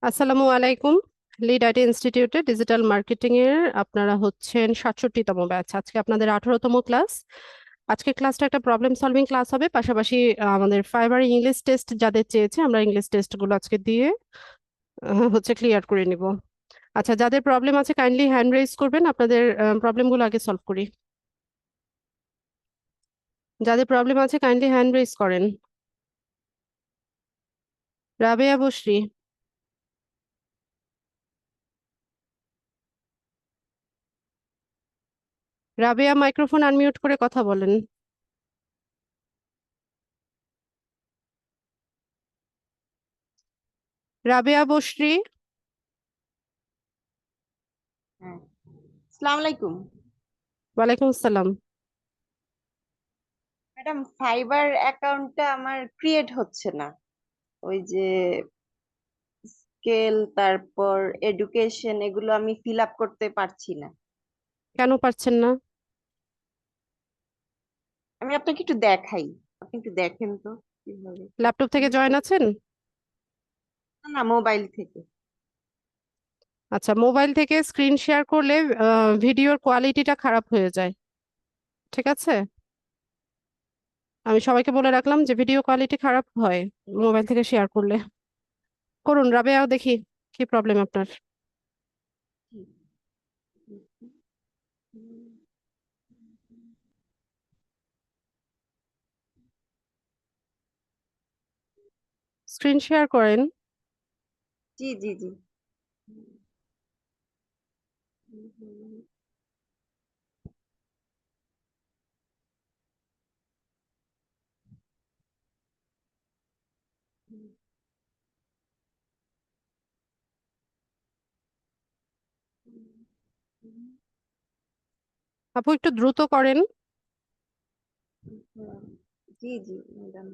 আসসালামু আলাইকুম। Lead IT ইনস্টিটিউটে ডিজিটাল মার্কেটিং এর আপনারা হচ্ছেন 67তম ব্যাচ। আজকে আপনাদের 18তম ক্লাস। আজকে ক্লাসটা একটা প্রবলেম সলভিং ক্লাস হবে, পাশাপাশি আমাদের ফাইবার ইংলিশ টেস্ট যাদের চেয়েছে আমরা ইংলিশ টেস্ট গুলো আজকে দিয়ে হচ্ছে ক্লিয়ার করে নিব। আচ্ছা, যাদের প্রবলেম আছে কাইন্ডলি হ্যান্ড রেজ করবেন, আপনাদের প্রবলেম গুলো আগে সলভ করি। যাদের প্রবলেম আছে কাইন্ডলি হ্যান্ড রেজ করেন। রাবেয়া বসরি। রাবেয়া, মাইক্রোফোন আনমিউট করে কথা বলেন। রাবেয়া বসরি। হ্যাঁ, আসসালামু আলাইকুম ওয়ালাইকুম আসসালাম। ম্যাডাম। ফাইবার অ্যাকাউন্টটা আমার ক্রিয়েট হচ্ছে না। ওই যে স্কেল, তারপর এডুকেশন, এগুলো আমি ফিল আপ করতে পারছি না। কেন পারছেন না? আমি আপনাকে একটু দেখাই, আপনি একটু দেখেন তো কিভাবে ল্যাপটপ থেকে জয়েন আছেন? না না, মোবাইল থেকে। আচ্ছা, মোবাইল থেকে স্ক্রিন শেয়ার করলে ভিডিওর কোয়ালিটিটা খারাপ হয়ে যায়। ঠিক আছে, আমি সবাইকে বলে রাখলাম যে ভিডিও কোয়ালিটি খারাপ হয় মোবাইল থেকে শেয়ার করলে। করুন রাবেয়া, দেখি কি প্রবলেম আপনার। স্ক্রিন শেয়ার করেন। জি জি জি। আপু একটু দ্রুত করেন। জি জি ম্যাডাম।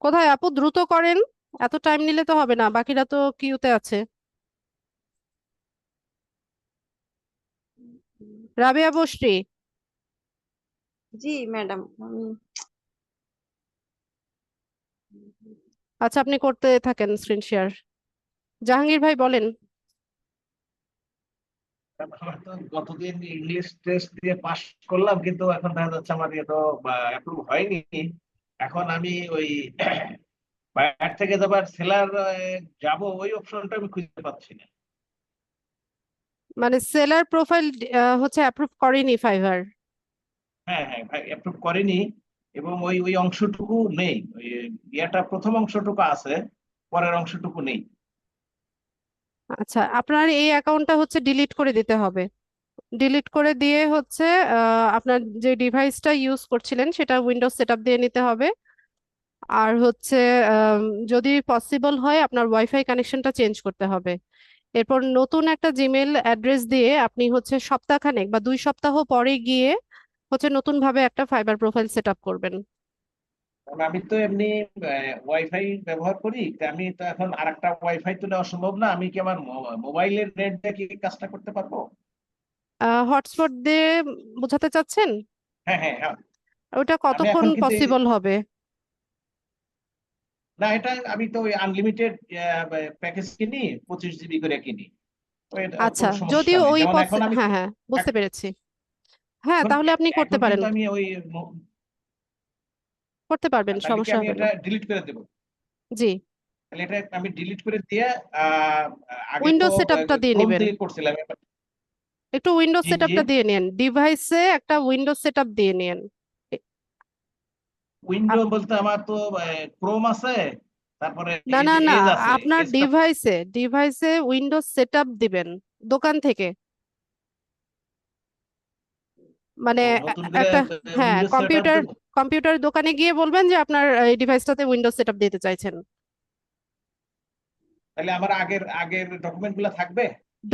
কোথায় আপু, দ্রুত করেন। এত টাইম নিলে তো হবে না, বাকিরা তো কিউতে আছে। রাবেয়া বসরি। জি ম্যাডাম, আমি আচ্ছা, আপনি করতে থাকেন স্ক্রিন শেয়ার। জাহাঙ্গীর ভাই বলেন। আমার তো গতদিন ইংলিশ টেস্ট দিয়ে পাশ করলাম, কিন্তু এখন দেখা যাচ্ছে আমার ইয়ে তো অ্যাপ্রুভ হয়নি। এখন আমি ওই বাইরে থেকে যাবার সেলার যাব, ওই অপশনটা আমি খুঁজে পাচ্ছি না। মানে সেলার প্রোফাইল হচ্ছে অ্যাপ্রুভ করেনি ফাইভার? হ্যাঁ হ্যাঁ ভাই, অ্যাপ্রুভ করেনি। এবং ওই ওই অংশটুকু নেই, ওই ইয়েটা প্রথম অংশটুকু আছে, পরের অংশটুকু নেই। আচ্ছা, আপনার এই অ্যাকাউন্টটা হচ্ছে ডিলিট করে দিতে হবে। ডিলিট করে দিয়ে হচ্ছে আপনার যে ডিভাইসটা ইউজ করছিলেন সেটা উইন্ডোজ সেটআপ দিয়ে নিতে হবে। আর হচ্ছে আম, যদি পসিবল হয় আপনার ওয়াইফাই কানেকশনটা চেঞ্জ করতে হবে। এরপর নতুন একটা জিমেল অ্যাড্রেস দিয়ে আপনি হচ্ছে সপ্তাহখানেক বা 2 সপ্তাহ পরে গিয়ে হচ্ছে নতুন ভাবে একটা ফাইবার প্রোফাইল সেট আপ করবেন। কারণ আমি তো এমনি ওয়াইফাই ব্যবহার করি, তা আমি তো এখন আরেকটা ওয়াইফাই তো নেওয়া সম্ভব না। আমি কি আমার মোবাইলের নেট দিয়ে কি কাজটা করতে পারবো? হটস্পট দিয়ে বোঝাতে চাচ্ছেন? হ্যাঁ হ্যাঁ হ্যাঁ। ওটা আমি কতক্ষণ এখন কিন্তু পসিবল হবে? না, এটা আমি তো ওই আনলিমিটেড প্যাকেজ কিনি, 25 জিবি করে কিনি। তো এটা আচ্ছা, কোনো যদি সমস্যা নেই। ওই যেমন এখন আমি হ্যাঁ হ্যাঁ, বুঝতে এখ- পেরেছি। হ্যাঁ, এখন তাহলে আপনি করতে এখন পারেন। কিন্তু আমি ওই করতে পারবেন, তাহলে কি সমস্যা আমি হবে এটা না। ডিলিট করে দেবো? জি, তাহলে এটা আমি ডিলিট করে দিয়ে আহ, আগে তো উইন্ডোজ সেটআপটা দিয়ে ক্রোম নেবেন। থেকে করছিলাম একটু উইন্ডোজ জি জি। সেটআপটা দিয়ে নিন, ডিভাইসে একটা উইন্ডোজ সেটআপ দিয়ে নিন। এ- উইন্ডো আপ- বলতে আমার তো ক্রোম আছে, তারপরে না এই না যে না, এজ আছে, আপনার এজটা। ডিভাইসে ডিভাইসে উইন্ডোজ সেটআপ দিবেন দোকান থেকে। মানে নতুন করে একটা, হ্যাঁ, উইন্ডোজ সেটআপ কম্পিউটার দেব? কম্পিউটার দোকানে গিয়ে বলবেন যে আপনার এই ডিভাইসটাতে উইন্ডোজ সেটআপ দিতে চাইছেন। তাহলে আমার আগের আগের ডকুমেন্ট গুলো থাকবে?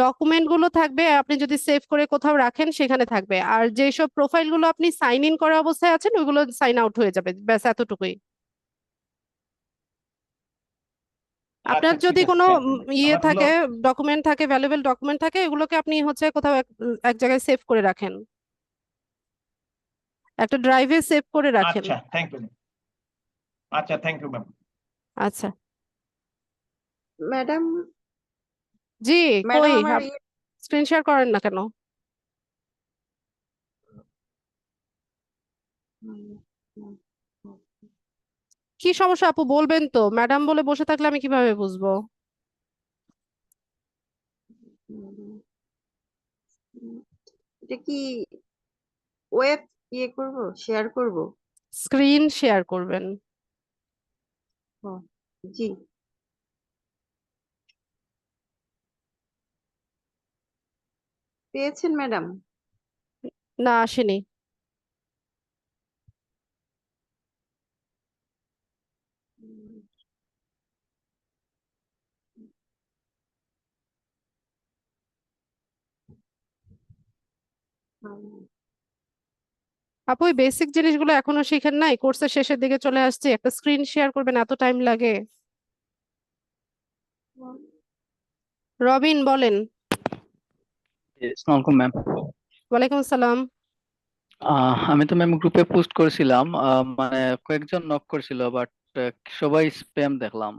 ডকুমেন্ট গুলো থাকবে, আপনি যদি সেভ করে কোথাও রাখেন সেখানে থাকবে, আর যেসব প্রোফাইল গুলো আপনি সাইন ইন করা অবস্থায় আছেন ওইগুলো সাইন আউট হয়ে যাবে, ব্যাস এতটুকুই। আপনার আচ্ছা, ঠিক যদি আছে, কোনো থ্যাংক ইউ ম্যাম। ইয়ে আমার হলো, থাকে, ডকুমেন্ট থাকে, ভ্যালুয়েবল ডকুমেন্ট থাকে, এগুলোকে আপনি হচ্ছে কোথাও এক এক জায়গায় সেভ করে রাখেন, একটা ড্রাইভে সেভ করে রাখেন। আচ্ছা, থ্যাংক ইউ। আচ্ছা, থ্যাংক ইউ ম্যাম। আচ্ছা। ম্যাডাম, জি। ম্যাডাম কই আমার স্ক্রিন শেয়ার করেন না কেন? কি সমস্যা আপু, বলবেন তো, ম্যাডাম বলে বসে থাকলে আমি কিভাবে বুঝবো? এটা কি ওয়েব করব, শেয়ার করব? স্ক্রিন শেয়ার করবেন। ও, জি। পেয়েছেন ম্যাডাম? না, আসেনি। আপু, ওই বেসিক জিনিসগুলো এখনো শিখেন নাই? কোর্সের শেষের দিকে চলে আসছে, একটা স্ক্রিন শেয়ার করবেন, এত টাইম লাগে? রবিন বলেন। আসসালামু আলাইকুম ম্যাম। ওয়ালাইকুম আসসালাম। আমি তো ম্যাম গ্রুপে পোস্ট করেছিলাম, মানে কয়েকজন নক করেছিল, বাট সবাই স্প্যাম দেখলাম।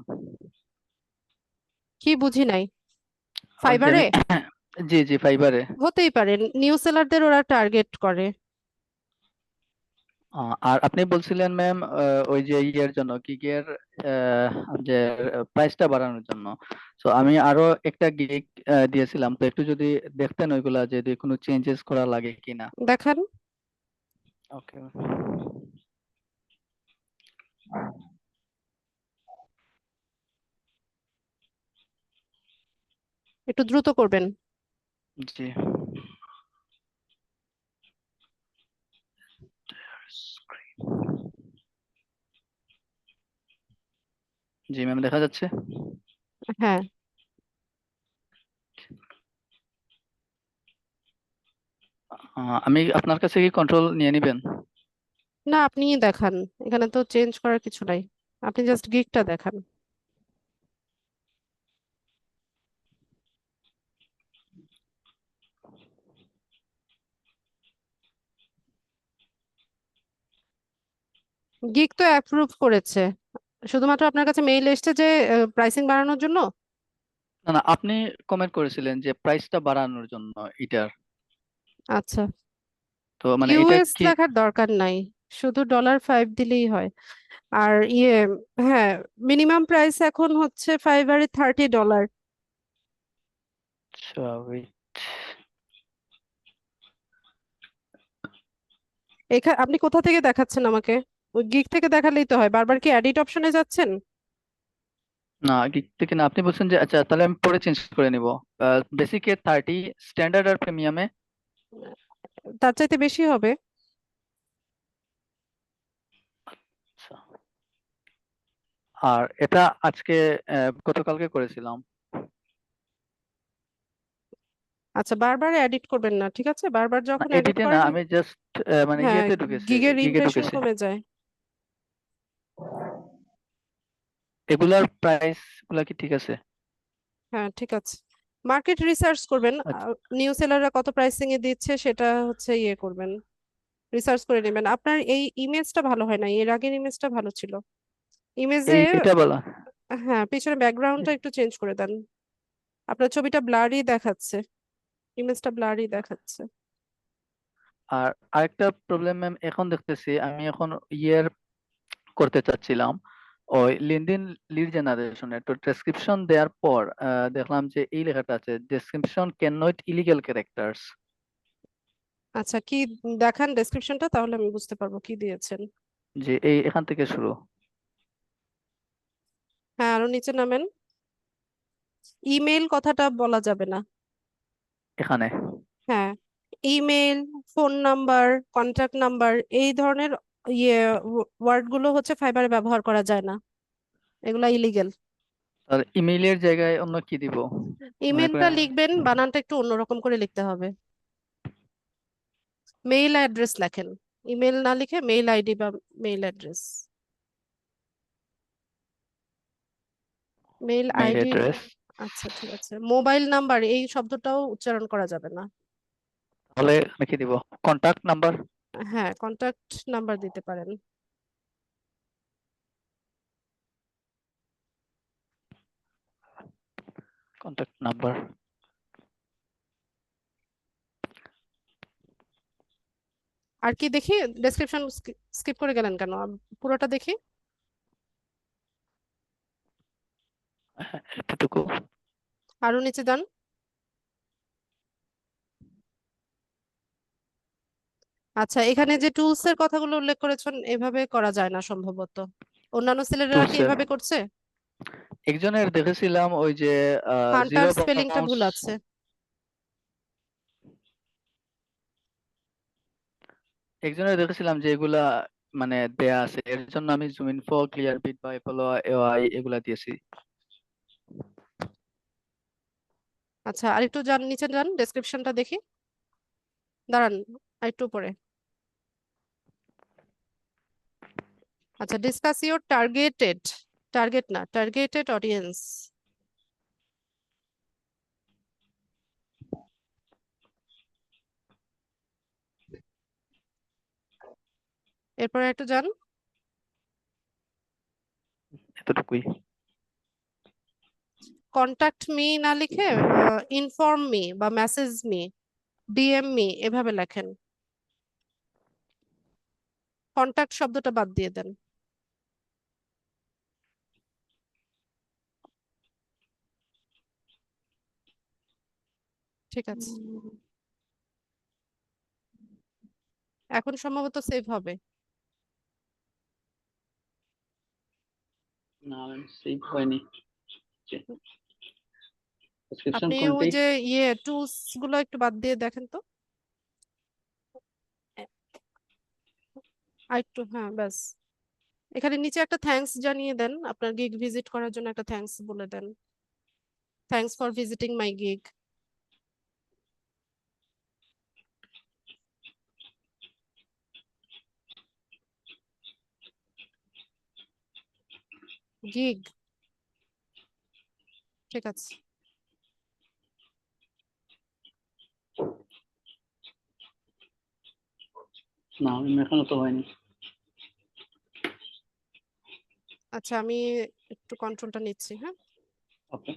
কি বুঝি নাই? ওই যে ফাইবারে? আমি জি জি ফাইবারে। হতেই পারে, নিউ সেলারদের ওরা টার্গেট করে। আর আপনি বলছিলেন ম্যাম ওই যে ইয়ের জন্য গিগের যে প্রাইসটা বাড়ানোর জন্য। তো আমি আরো একটা গিগ দিয়েছিলাম, তো একটু যদি দেখতেন ওইগুলা যদি কোনো চেঞ্জেস করা লাগে কিনা। দেখান। ওকে। একটু দ্রুত করবেন। জি। জি ম্যাম, দেখা যাচ্ছে। হ্যাঁ। আমি আপনার কাছে কি কন্ট্রোল নিয়ে নিবেন? না, আপনিই দেখান, এখানে তো চেঞ্জ করার কিছু নাই, আপনি জাস্ট গিগটা দেখান। গিগ তো অ্যাপ্রুভ করেছে, শুধুমাত্র আপনার কাছে মেইল এসেছে যে প্রাইসিং বাড়ানোর জন্য। না না, আপনি কমেন্ট করেছিলেন যে প্রাইসটা বাড়ানোর জন্য এটার। আচ্ছা। তো মানে এটা ইউএস কি? লেখার দরকার নাই, শুধু $5 দিলেই হয়। আর ইয়ে, হ্যাঁ, মিনিমাম প্রাইস এখন হচ্ছে ফাইবারে $30। আচ্ছা, wait. এখানে আপনি কোথা থেকে দেখাচ্ছেন আমাকে? ওই গিগ থেকে দেখালেই তো হয়, বারবার কি এডিট অপশনে যাচ্ছেন? না, গিগ থেকে না, আপনি বলছেন যে আচ্ছা তাহলে আমি পরে চেঞ্জ করে নিব। বেসিকে 30, স্ট্যান্ডার্ড আর প্রিমিয়ামে। তার চাইতে বেশি হবে। আচ্ছা। আর এটা আজকে গতকালকে করেছিলাম। আচ্ছা, বারবার এডিট করবেন না, ঠিক আছে? বারবার না, যখন এডিট এডিটে না, করেন, আমি জাস্ট মানে হ্যাঁ, ইয়েতে ঢুকেছি, গিগের গিগে ইমপ্রেশন ঢুকেছি। কমে যায়। এগুলার প্রাইস গুলা কি ঠিক আছে? হ্যাঁ, ঠিক আছে। মার্কেট রিসার্চ করবেন, আচ্ছা। নিউ সেলাররা কত প্রাইসিং এ দিচ্ছে সেটা হচ্ছে ইয়ে করবেন, রিসার্চ করে নেবেন। আপনার এই ইমেজটা ভালো হয় না, এর আগের ইমেজটা ভালো ছিল। ইমেজে, এটা বলা। হ্যাঁ, পিছনে ব্যাকগ্রাউন্ডটা একটু চেঞ্জ করে দেন, আপনার ছবিটা ব্লারি দেখাচ্ছে, ইমেজটা ব্লারি দেখাচ্ছে। আর আরেকটা প্রবলেম ম্যাম এখন দেখতেছি, আমি এখন ইয়ের করতে চাচ্ছিলাম ওই লিঙ্কডইন লিড জেনারেশনে, তো ডেসক্রিপশন দেওয়ার পর দেখলাম যে এই লেখাটা আছে, description can not illegal characters. আচ্ছা, কি দেখান ডেসক্রিপশনটা, তাহলে আমি বুঝতে পারবো কি দিয়েছেন। যে এই এখান থেকে শুরু। হ্যাঁ, আরো নিচে নামেন। ইমেল কথাটা বলা যাবে না। এখানে। হ্যাঁ, email, phone number, contact number, এই ধরনের ইয়ে ওয়ার্ড গুলো হচ্ছে ফাইবারে ব্যবহার করা যায় না, এগুলা ইলিগেল। আর ইমেইলের জায়গায় অন্য কি দিব? মনে ইমেলটা করেন লিখবেন, বানানটা একটু অন্যরকম করে লিখতে হবে। মেইল অ্যাড্রেস লেখেন, ইমেল না লিখে মেইল আইডি বা mail address. Mail mail ID, address, আচ্ছা ঠিক আছে। মোবাইল নাম্বার এই শব্দটাও উচ্চারণ করা যাবে না। তাহলে আমি কি দিব? কন্টাক্ট নাম্বার, হ্যাঁ, কন্ট্যাক্ট নাম্বার দিতে পারেন। Contact number. আর কি দেখি? ডেসক্রিপশন স্কিপ করে গেলেন কেন? পুরোটা দেখি। এতটুকু। আরো নিচে যান। আচ্ছা, এখানে যে টুলস এর কথাগুলো উল্লেখ করেছেন এভাবে করা যায় না সম্ভবত। অন্যান্য ছেলেরা কি টুলসের এভাবে করছে? একজনের দেখেছিলাম ওই যে হান্টার জিরো স্পেলিংটা বাউন্স, ভুল আছে। একজনের দেখেছিলাম যে এগুলা মানে দেয়া আছে, এর জন্য আমি জুম ইনফো, ক্লিয়ার বিট বা অ্যাপোলো এআই এগুলা দিয়েছি। আচ্ছা, আরেকটু যান, নিচে যান, ডেসক্রিপশনটা দেখি। দাঁড়ান, আরেকটু পরে। আচ্ছা, ডিসকাস ইউর টার্গেটেড, টার্গেট না, টার্গেটেড অডিয়েন্স। এরপরে একটু যান। এতটুকুই। কন্টাক্ট মি না লিখে ইনফর্ম মি বা মেসেজ মি, ডিএম মি এভাবে লেখেন। কন্টাক্ট শব্দটা বাদ দিয়ে দেন। ঠিক আছে, এখন সম্ভবত সেভ হবে। না সেভ হয়নি। ডেসক্রিপশন আপনি ওই কোনটি? যে টুলস গুলো একটু বাদ দিয়ে দেখেন তো। আরেকটু, হ্যাঁ ব্যাস। এখানে নিচে একটা থ্যাঙ্কস জানিয়ে দেন, আপনার গিগ ভিজিট করার জন্য একটা থ্যাঙ্কস বলে দেন। Thanks for visiting my gig. Gig, ঠিক আছে। না এখনো তো হয়নি। আচ্ছা, আমি একটু কন্ট্রোলটা নিচ্ছি, হ্যাঁ। ওকে,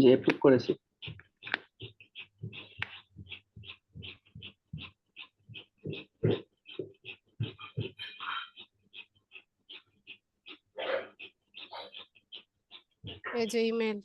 যে অ্যাপ্রুভ করেছি। এই যে ইমেল।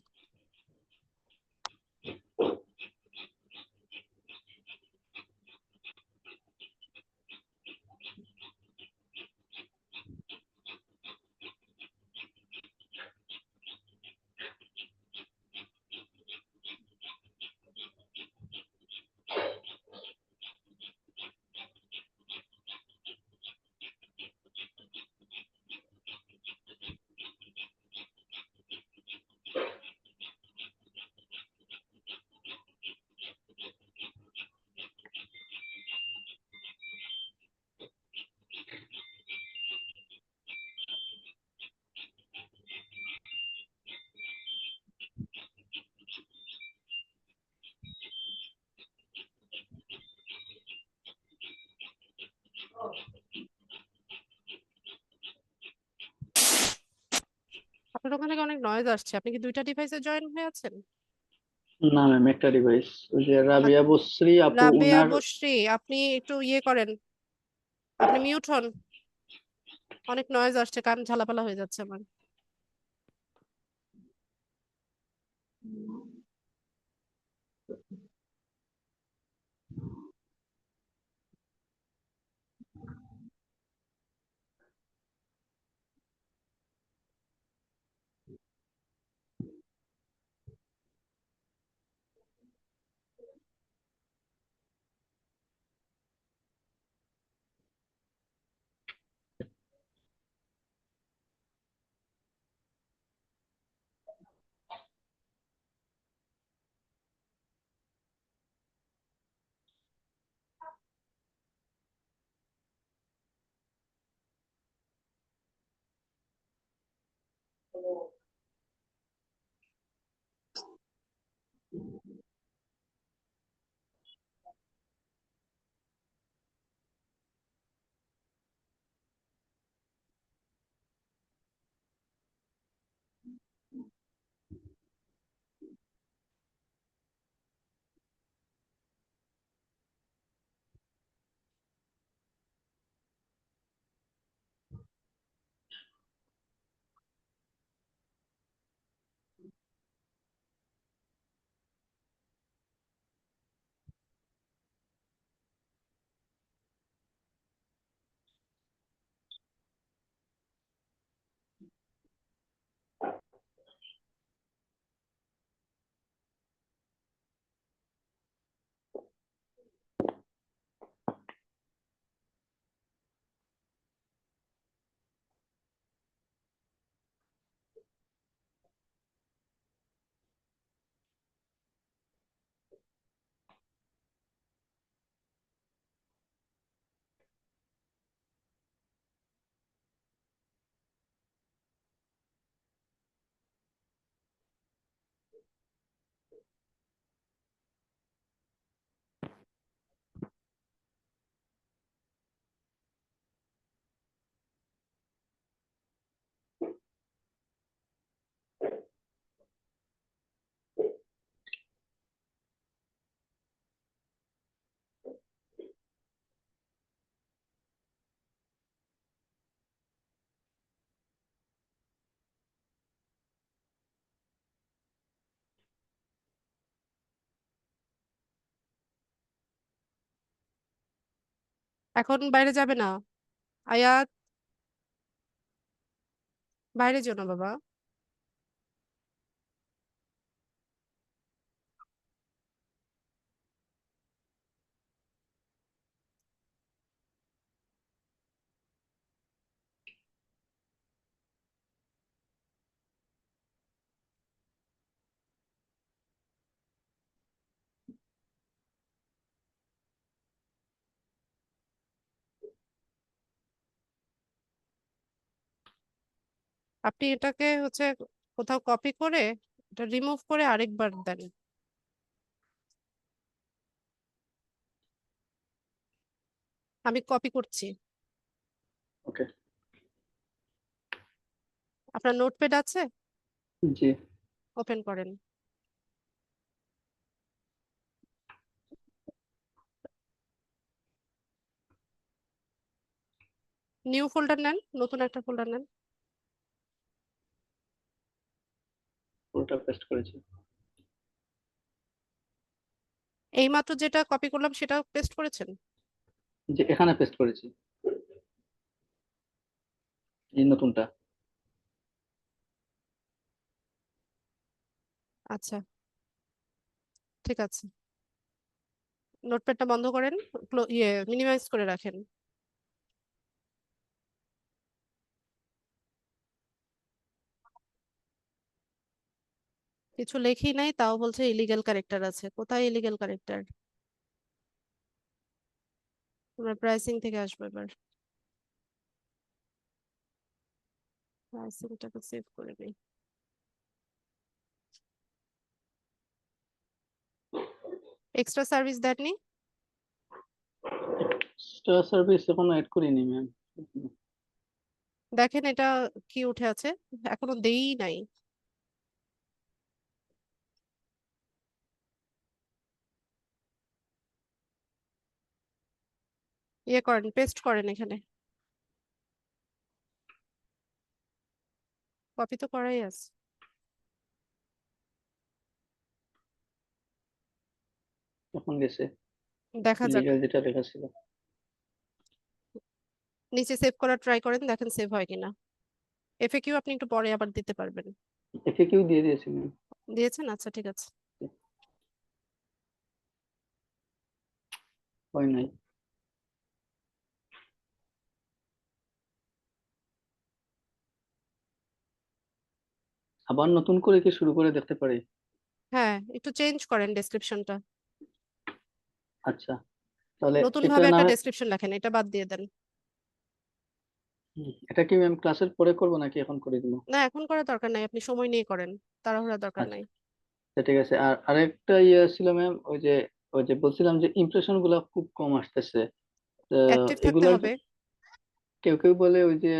আপনার ওখান থেকে অনেক নয়েজ আসছে, আপনি কি দুইটা ডিভাইসে জয়েন হয়ে আছেন? না ম্যাম, একটা ডিভাইস। ওই যে রাবিয়া বসরি আপু রাবেয়া উনার। বসরি, আপনি একটু করেন, আপনি মিউট হন। অনেক নয়েজ আসছে, কান ঝালাপালা হয়ে যাচ্ছে আমার। এখন বাইরে যাবে না। আয়াত, বাইরে যেও না বাবা। আপনি এটাকে হচ্ছে কোথাও কপি করে এটা রিমুভ করে আরেকবার দেন। আমি কপি করছি। ওকে। আপনার নোটপ্যাড আছে? জি। ওপেন করেন। নিউ ফোল্ডার নেন, নতুন একটা ফোল্ডার নেন। পুরোটা পেস্ট করেছি। এইমাত্র যেটা কপি করলাম সেটা পেস্ট করেছেন? যে এখানে পেস্ট করেছি, এই নতুনটা। আচ্ছা, ঠিক আছে। নোটপ্যাডটা বন্ধ করেন, মিনিমাইজ করে রাখেন। কিছু লেখি নাই, তাও বলছে ইলিগাল ক্যারেক্টার আছে। কোথায় ইলিগাল ক্যারেক্টার? আমরা প্রাইসিং থেকে আসবো এবার। প্রাইসিংটাকে সেভ করে নিই। এক্সট্রা সার্ভিস দেননি? এক্সট্রা সার্ভিস এখনো অ্যাড করিনি ম্যাম। দেখেন এটা কি উঠে আছে, এখনো দেই নাই। ইয়ে করেন, পেস্ট করেন এখানে। কপি তো করাই আছে। এখন গেছে দেখা যাক। লিগ্যাল যেটা লেখা ছিল। নিচে সেভ করার ট্রাই করেন, দেখেন সেভ হয় কিনা। এফএকিউ আপনি একটু পরে আবার দিতে পারবেন। এফএকিউ দিয়ে দিয়েছি ম্যাম। দিয়েছেন? আচ্ছা, ঠিক আছে। হয় নাই। আবার নতুন করে কি শুরু করে দেখতে পারি? হ্যাঁ, একটু চেঞ্জ করেন ডেসক্রিপশনটা। আচ্ছা, তাহলে নতুন এটা ভাবে না, একটা ডেসক্রিপশন লেখেন, এটা বাদ দিয়ে দেন। এটা কি ম্যাম ক্লাসের পরে করবো নাকি এখন করে দিব? না, এখন করার দরকার নাই, আপনি সময় নিয়ে করেন, তাড়াহুড়া দরকার আচ্ছা, নাই। ঠিক আছে। আর আরেকটা ইয়ে ছিল ম্যাম, ওই যে বলছিলাম যে ইমপ্রেশন গুলা খুব কম আসতেছে। তো অ্যাক্টিভ থাকতে এগুলার হবে। কেউ কেউ বলে ওই যে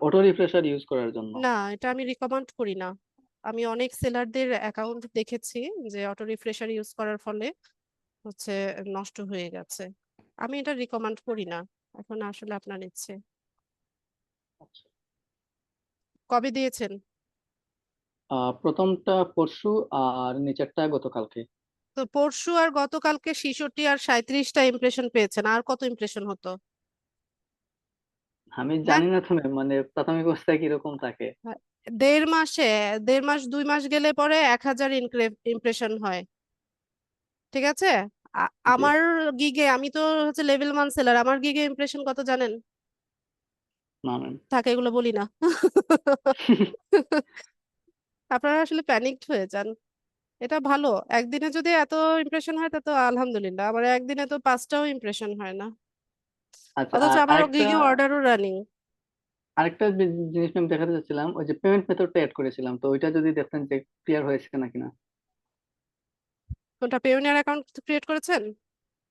অটো রিফ্রেশার ইউজ করার জন্য। না, এটা আমি রিকমেন্ড করি না। আমি অনেক সেলারদের অ্যাকাউন্ট দেখেছি যে অটো রিফ্রেশার ইউজ করার ফলে হচ্ছে নষ্ট হয়ে গেছে। আমি এটা রিকমেন্ড করি না। এখন আসলে আপনার ইচ্ছে। আচ্ছা। কবে দিয়েছেন? প্রথমটা পরশু, আর নিচেরটা গতকালকে। তো পরশু আর গতকালকে 66 আর 37টা ইমপ্রেশন পেয়েছেন, আর কত ইমপ্রেশন হতো? আমি হ্যাঁ, জানি না তো ম্যাম, মানে প্রাথমিক অবস্থায় কিরকম থাকে। হ্যাঁ, দেড় মাসে, দেড় মাস 2 মাস গেলে পরে 1000 ইমপ্রেশন হয়। ঠিক আছে। জি। আমার গিগে, আমি তো হচ্ছে লেভেল 1 সেলার, আমার গিগে ইমপ্রেশন কত জানেন? না ম্যাম। থাকে, এগুলো বলি না। আপনারা আসলে প্যানিকড হয়ে যান। এটা ভালো, একদিনে যদি এত ইমপ্রেশন হয় তা তো আলহামদুলিল্লাহ। আমার একদিনে তো 5টাও ইমপ্রেশন হয় না, আচ্ছা, অথচ আর আমার গিগে অর্ডারও রানিং। আরেকটা জিনিস ম্যাম দেখাতে চাচ্ছিলাম, ওই যে পেমেন্ট মেথডটা অ্যাড করেছিলাম, তো ওইটা যদি দেখতেন যে ক্লিয়ার হয়েছে নাকি না। কোনটা, পেওনিয়ার অ্যাকাউন্ট ক্রিয়েট করেছেন?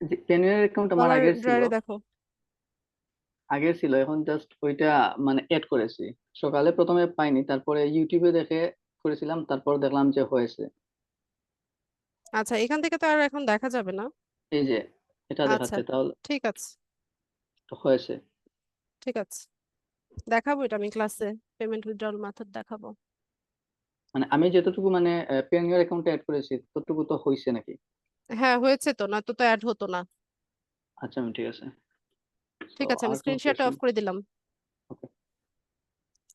যে পেনিয়ার অ্যাকাউন্ট আমার আমার আগের ছিল, ড্রয়ারে দেখো। এখন জাস্ট ওইটা মানে অ্যাড করেছি। সকালে প্রথমে পাইনি, তারপরে ইউটিউবে দেখে করেছিলাম, তারপর দেখলাম যে হয়েছে। আচ্ছা, এখান থেকে তো আর এখন দেখা যাবে না। এই যে এটা আচ্ছা, দেখাচ্ছে, তাহলে ঠিক আছে, তো হয়েছে। ঠিক আছে। দেখাবো এটা আমি ক্লাসে, পেমেন্ট উইথড্রল মেথড দেখাবো। মানে আমি যতটুকু মানে পেনিয়ার অ্যাকাউন্টে অ্যাড করেছি ততটুকু তো হয়েছে নাকি? হ্যাঁ, হয়েছে তো, না তো তো অ্যাড হতো না। আচ্ছা আমি ঠিক আছে। ঠিক তো আছে, আমি আর কোনো স্ক্রিনশট কোয়েশ্চেন? অফ করে দিলাম। ওকে।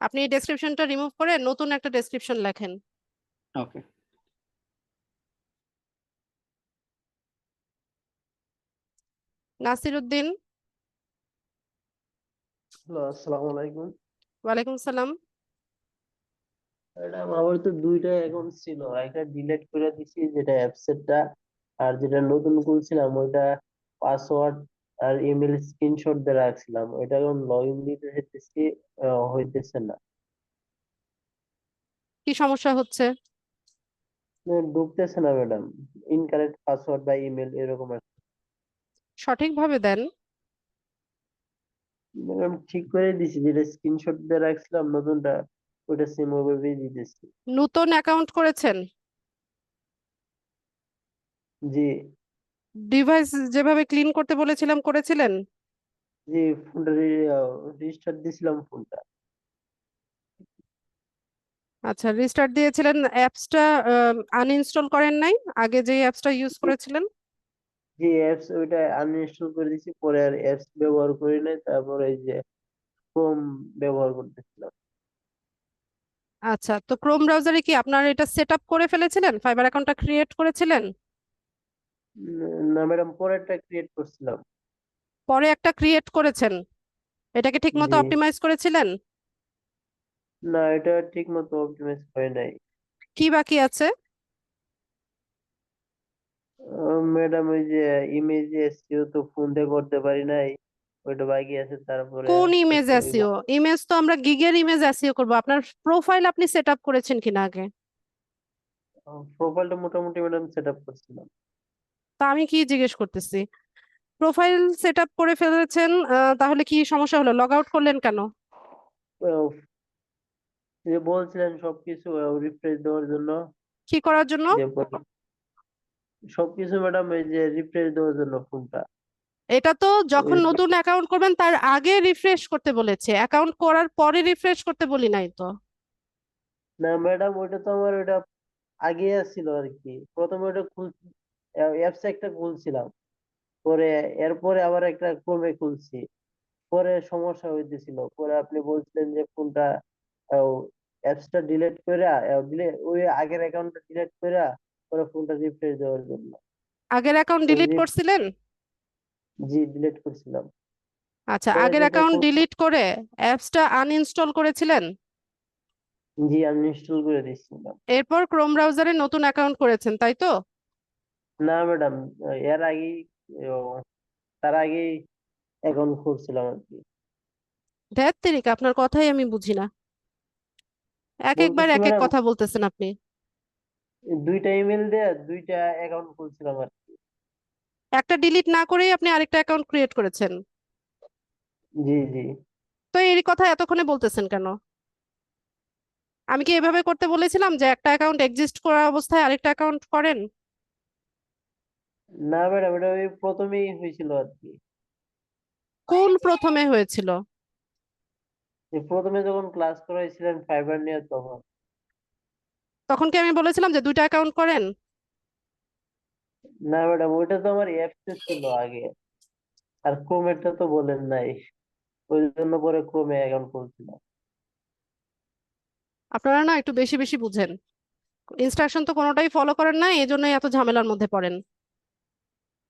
আপনি এই ডেসক্রিপশনটা রিমুভ করে নতুন একটা ডেসক্রিপশন লেখেন। ওকে। নাসির উদ্দিন। হ্যালো, আসসালামু আলাইকুম। ওয়ালাইকুম সালাম। ম্যাডাম, আমার তো দুইটা অ্যাকাউন্ট ছিল, একটা ডিলিট করে দিছি যেটা অ্যাপসেটটা, আর যেটা নতুন খুলছিলাম ওইটা পাসওয়ার্ড আর ইমেল স্ক্রিনশট দিয়ে রাখছিলাম, ওইটা এখন লগ ইন দিতে চাইতেছি, হইতেছে না। কি সমস্যা হচ্ছে? ঢুকতেছে না ম্যাডাম, ইনকারেক্ট পাসওয়ার্ড বা ইমেল এরকম একটা। সঠিকভাবে দেন। ম্যাডাম ঠিক করে দিছি, যেটা স্ক্রিনশট দিয়ে রাখছিলাম নতুনটা, ওইটা সেম ওইভাবেই দিতেছি। নতুন অ্যাকাউন্ট করেছেন? জি। ডিভাইস যেভাবে ক্লিন করতে বলেছিলাম করেছিলেন? জি, ফোনটা রিস্টার্ট দিছিলাম ফোনটা। আচ্ছা, রিস্টার্ট দিয়েছিলেন, অ্যাপসটা আনইনস্টল করেন নাই আগে যে অ্যাপসটা ইউজ করেছিলেন? যে অ্যাপস ওইটা আনইনস্টল করে দিছি, পরে আর অ্যাপস ব্যবহার করি নাই, তারপরে এই যে ক্রোম ব্যবহার করতেছিলাম। আচ্ছা, তো ক্রোম ব্রাউজারে কি আপনার এটা সেট আপ করে ফেলেছিলেন, ফাইবার অ্যাকাউন্টটা ক্রিয়েট করেছিলেন? না ম্যাডাম, পরেরটা ক্রিয়েট করছিলাম। পরে একটা ক্রিয়েট করেছেন, এটাকে ঠিকমতো জি। অপটিমাইজ করেছিলেন? না, এটা ঠিক মতো অপটিমাইজ হয় নাই। কি বাকি আছে? ম্যাডাম, ওই যে ইমেজ এসইও তো ফোন দিয়ে করতে পারি নাই, ওইটা বাকি আছে। তারপরে কোন ইমেজ হচ্ছে ওই এসইও? ইমেজ তো আমরা গিগের ইমেজ এসইও করব। আপনার প্রোফাইল আপনি সেট আপ করেছেন কিনা আগে? প্রোফাইলটা মোটামুটি ম্যাডাম সেট আপ করছিলাম। তা আমি কি জিজ্ঞেস করতেছি, প্রোফাইল সেট আপ করে ফেলেছেন, তাহলে কি সমস্যা হলো, লগ আউট করলেন কেন? আহ, যে বলছিলেন সবকিছু রিফ্রেশ দেওয়ার জন্য, কি করার জন্য? যে সবকিছু ম্যাডাম এই যে রিফ্রেশ দেওয়ার জন্য ফোনটা। এটা তো যখন ওই নতুন অ্যাকাউন্ট করবেন তার আগে রিফ্রেশ করতে বলেছে, অ্যাকাউন্ট করার পরে রিফ্রেশ করতে বলি নাই তো। না ম্যাডাম, ওইটা তো আমার ওইটা আগে ছিল আর কি, প্রথমে ওটা অ্যাপস একটা খুলছিলাম, পরে এরপরে আবার একটা ক্রোমে খুলছি, পরে সমস্যা হইতেছিল, পরে আপনি বলছিলেন যে ফোনটা অ্যাপসটা ডিলিট করে ওই আগের অ্যাকাউন্টটা ডিলিট করে পরে ফোনটা রিফ্রেশ দেওয়ার জন্য। আগের অ্যাকাউন্ট ওই ডিলিট করছিলেন? জি, ডিলিট করছিলাম। আচ্ছা, পরে আগের যেটা অ্যাকাউন্ট ডিলিট করে অ্যাপসটা আনইনস্টল করেছিলেন, জি আনইনস্টল করে দিচ্ছিলাম। এরপর ক্রোম ব্রাউজারে নতুন অ্যাকাউন্ট করেছেন, তাই তো? না ম্যাডাম, এর আগেই আহ, তার আগেই অ্যাকাউন্ট খুলছিলাম আর কি। ধ্যাৎ তেরিকা, আপনার কথাই আমি বুঝি না, এক একবার বলতেছি এক এক ম্যাডাম, কথা বলতেছেন আপনি। দুইটা ইমেল দিয়ে দুইটা অ্যাকাউন্ট খুলছিলাম আর কি। একটা ডিলিট না করেই আপনি আরেকটা অ্যাকাউন্ট ক্রিয়েট করেছেন, জি জি। তো এই কথা এতক্ষণে বলতেছেন কেন? আমি কি এভাবে করতে বলেছিলাম যে একটা অ্যাকাউন্ট এক্সিস্ট করা অবস্থায় আরেকটা অ্যাকাউন্ট করেন? না ম্যাডাম, এটা ওই প্রথমেই হয়েছিল আর কি। কোন প্রথমে হয়েছিল? যে প্রথমে যখন ক্লাস করাইছিলেন ফাইবার নিয়ে তখন। তখন কি আমি বলেছিলাম যে দুইটা অ্যাকাউন্ট করেন? না ম্যাডাম, ওইটা তো আমার অ্যাপসে ছিল আগে, আর ক্রোমেরটা তো বলেন নাই, ওই জন্য পরে ক্রোমে অ্যাকাউন্ট খুলছিলাম। আপনারা না একটু বেশি বেশি বুঝেন, ইনস্ট্রাকশন তো কোনোটাই ফলো করেন না, এই জন্যই এত ঝামেলার মধ্যে পড়েন।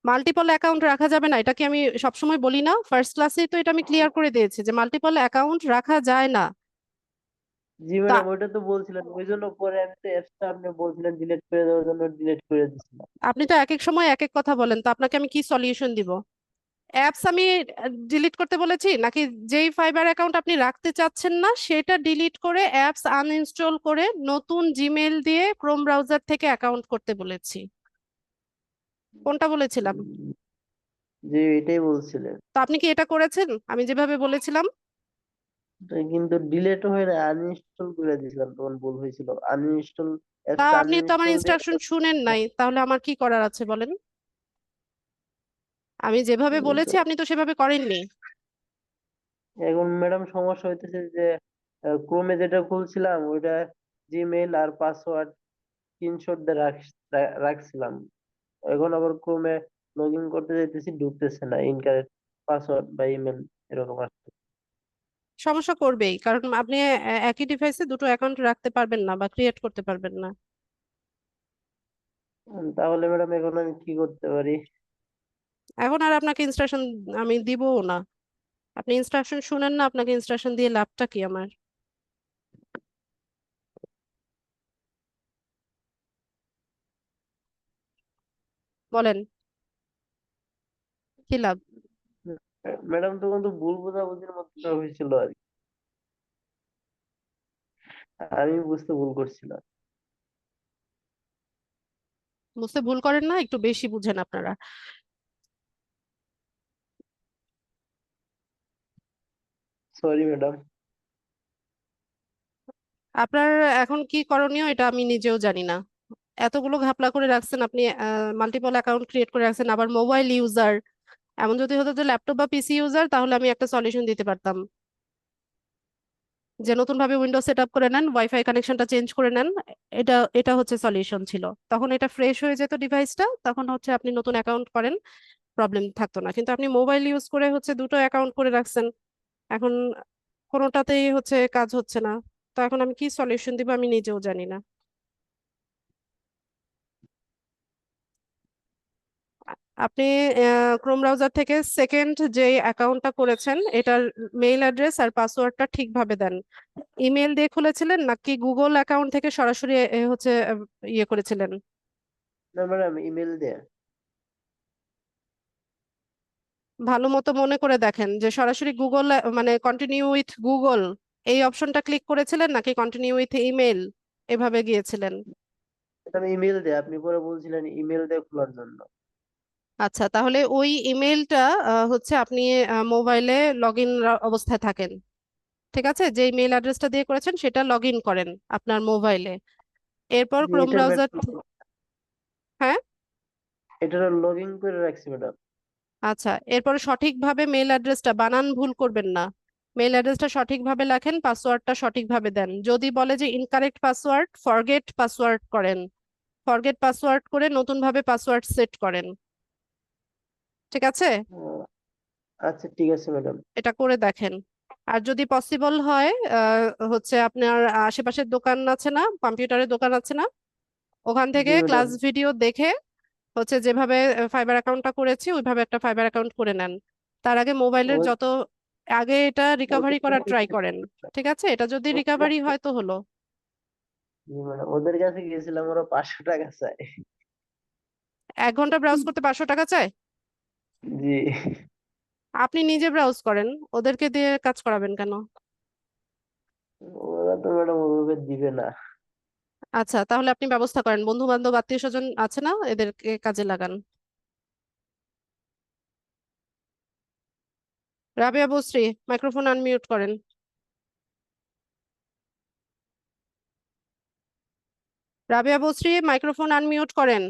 মাল্টিপল অ্যাকাউন্ট রাখা যাবে না, এটা কি আমি সবসময় বলি না? ফার্স্ট ক্লাসেই তো এটা আমি ক্লিয়ার করে দিয়েছি যে মাল্টিপল অ্যাকাউন্ট রাখা যায় না। জি তা ম্যাডাম, ওইটা তো বলছিলেন, ওই জন্য পরে আমি তো অ্যাপসটা আপনি বলছিলেন ডিলিট করে দেওয়ার জন্য ডিলিট করে দিছিলাম। আপনি তো এক এক সময় এক এক কথা বলেন, তো আপনাকে আমি কি সলিউশন দিব? অ্যাপস আমি ডিলিট করতে বলেছি নাকি যেই ফাইবার অ্যাকাউন্ট আপনি রাখতে চাচ্ছেন না সেটা ডিলিট করে অ্যাপস আনইনস্টল করে নতুন জিমেল দিয়ে ক্রোম ব্রাউজার থেকে অ্যাকাউন্ট করতে বলেছি? কোনটা বলেছিলাম? উম, জি, এটাই বলছিলেন। তো আপনি কি এটা করেছেন আমি যেভাবে বলেছিলাম? তো কিন্তু ডিলিট হয়ে না, আনইনস্টল করে দিয়েছিলাম, তখন ভুল হয়েছিল, আনইনস্টল, তা অ্যাপসটা আপনি তো আমার আনইনস্টল দিয়ে। ইনস্ট্রাকশন শুনেন নাই, তাহলে আমার কি করার আছে বলেন? আমি যেভাবে বলেছি আপনি তো সেভাবে করেননি। এখন ম্যাডাম সমস্যা হইতেছে যে ক্রোমে যেটা খুলছিলাম ওইটা জিমেইল আর পাসওয়ার্ড স্ক্রিনশট দিয়ে রাখছিলাম, এখন আবার ক্রোমে লগ ইন করতে যাইতেছি, ঢুকতেছে না, ইনকারেক্ট পাসওয়ার্ড বা ইমেল এরকম আসছে। সমস্যা করবেই, কারণ আপনি একই ডিভাইসে দুটো অ্যাকাউন্ট রাখতে পারবেন না বা ক্রিয়েট করতে পারবেন না। তাহলে ম্যাডাম এখন আমি কি করতে পারি? এখন আর আপনাকে ইনস্ট্রাকশন আমি দিবও না। আপনি ইনস্ট্রাকশন শুনেন না, আপনাকে ইনস্ট্রাকশন দিয়ে লাভটা কি আমার? বলেন কি লাভ? ম্যাডাম তখন তো ভুল বোঝাবুঝির মধ্যে হয়েছিল আর কি। আমি বুঝতে ভুল করছিলাম। বুঝতে ভুল করেন না, একটু বেশি বুঝেন আপনারা। Sorry madam. আপনার এখন কি করণীয় এটা আমি নিজেও জানি না। এতগুলো ঘাপলা করে রাখছেন আপনি, মাল্টিপল অ্যাকাউন্ট ক্রিয়েট করে রাখছেন, আবার মোবাইল ইউজার। এমন যদি হতো যে ল্যাপটপ বা পিসি ইউজার, তাহলে আমি একটা সলিউশন দিতে পারতাম, যে নতুন ভাবে উইন্ডোজ সেট আপ করে নেন, ওয়াইফাই কানেকশনটা চেঞ্জ করে নেন। এটা এটা হচ্ছে সলিউশন ছিল, তখন এটা ফ্রেশ হয়ে যেত ডিভাইসটা, তখন হচ্ছে আপনি নতুন অ্যাকাউন্ট করেন, প্রবলেম থাকতো না। কিন্তু আপনি মোবাইল ইউজ করে হচ্ছে দুটো অ্যাকাউন্ট করে রাখছেন, এখন কোনোটাতেই হচ্ছে কাজ হচ্ছে না। তো এখন আমি কি সলিউশন দিব আমি নিজেও জানি না। আপনি ক্রোম ব্রাউজার থেকে সেকেন্ড যে অ্যাকাউন্টটা করেছেন, এটার মেইল অ্যাড্রেস আর পাসওয়ার্ডটা ঠিকভাবে দেন। ইমেল দিয়ে খুলেছিলেন নাকি গুগল অ্যাকাউন্ট থেকে সরাসরি হচ্ছে ইয়ে করেছিলেন? না ম্যাডাম, ইমেল দেয়া। ভালো মতো মনে করে দেখেন যে সরাসরি গুগল, মানে কন্টিনিউ উইথ গুগল এই অপশনটা ক্লিক করেছিলেন নাকি কন্টিনিউ উইথ ইমেল এভাবে গিয়েছিলেন? আমি ইমেল দেয়া, আপনি পরে বলছিলেন ইমেল দিয়ে খোলার জন্য। আচ্ছা, তাহলে ওই ইমেলটা হচ্ছে আপনি মোবাইলে লগ ইন অবস্থায় থাকেন, ঠিক আছে? যে ইমেল অ্যাড্রেসটা দিয়ে করেছেন সেটা লগ ইন করেন আপনার মোবাইলে। এরপর জি, ক্রোম এটা ব্রাউজার। ম্যাডাম, হ্যাঁ, এটা লগ ইন করে রাখছি ম্যাডাম। আচ্ছা, এরপরে সঠিকভাবে মেল অ্যাড্রেসটা, বানান ভুল করবেন না। মেল অ্যাড্রেসটা সঠিকভাবে লেখেন, পাসওয়ার্ডটা সঠিকভাবে দেন। যদি বলে যে ইনকারেক্ট পাসওয়ার্ড, ফরগেট পাসওয়ার্ড করেন। ফরগেট পাসওয়ার্ড করে নতুন ভাবে পাসওয়ার্ড সেট করেন, ঠিক আছে? আহ, আচ্ছা ঠিক আছে ম্যাডাম। এটা করে দেখেন। আর যদি পসিবল হয়, হচ্ছে আপনার আশেপাশের দোকান আছে না, কম্পিউটারের দোকান আছে না, ওখান জি থেকে ম্যাডাম। ক্লাস ভিডিও দেখে হচ্ছে যেভাবে ফাইবার অ্যাকাউন্টটা করেছি ওইভাবে একটা ফাইবার অ্যাকাউন্ট করে নেন। তার আগে মোবাইলের ও- যত আগে এটা রিকভারি করার ট্রাই ওদের করেন, ঠিক আছে? এটা যদি রিকভারি হয় তো হলো। জি ম্যাডাম, ওদের কাছে গিয়েছিলাম, ওরা 500 টাকা চায়। 1 ঘন্টা ব্রাউজ করতে 500 টাকা চায়? জি। আপনি নিজে ব্রাউজ করেন, ওদেরকে দিয়ে কাজ করাবেন কেন? ওরা তো ম্যাডাম ওভাবে দিবে না। আচ্ছা, তাহলে আপনি ব্যবস্থা করেন, বন্ধু বান্ধব আত্মীয় স্বজন আছে না, এদেরকে কাজে লাগান। রাবেয়া বসরি, মাইক্রোফোন আনমিউট করেন। রাবেয়া বসরি, মাইক্রোফোন আনমিউট করেন।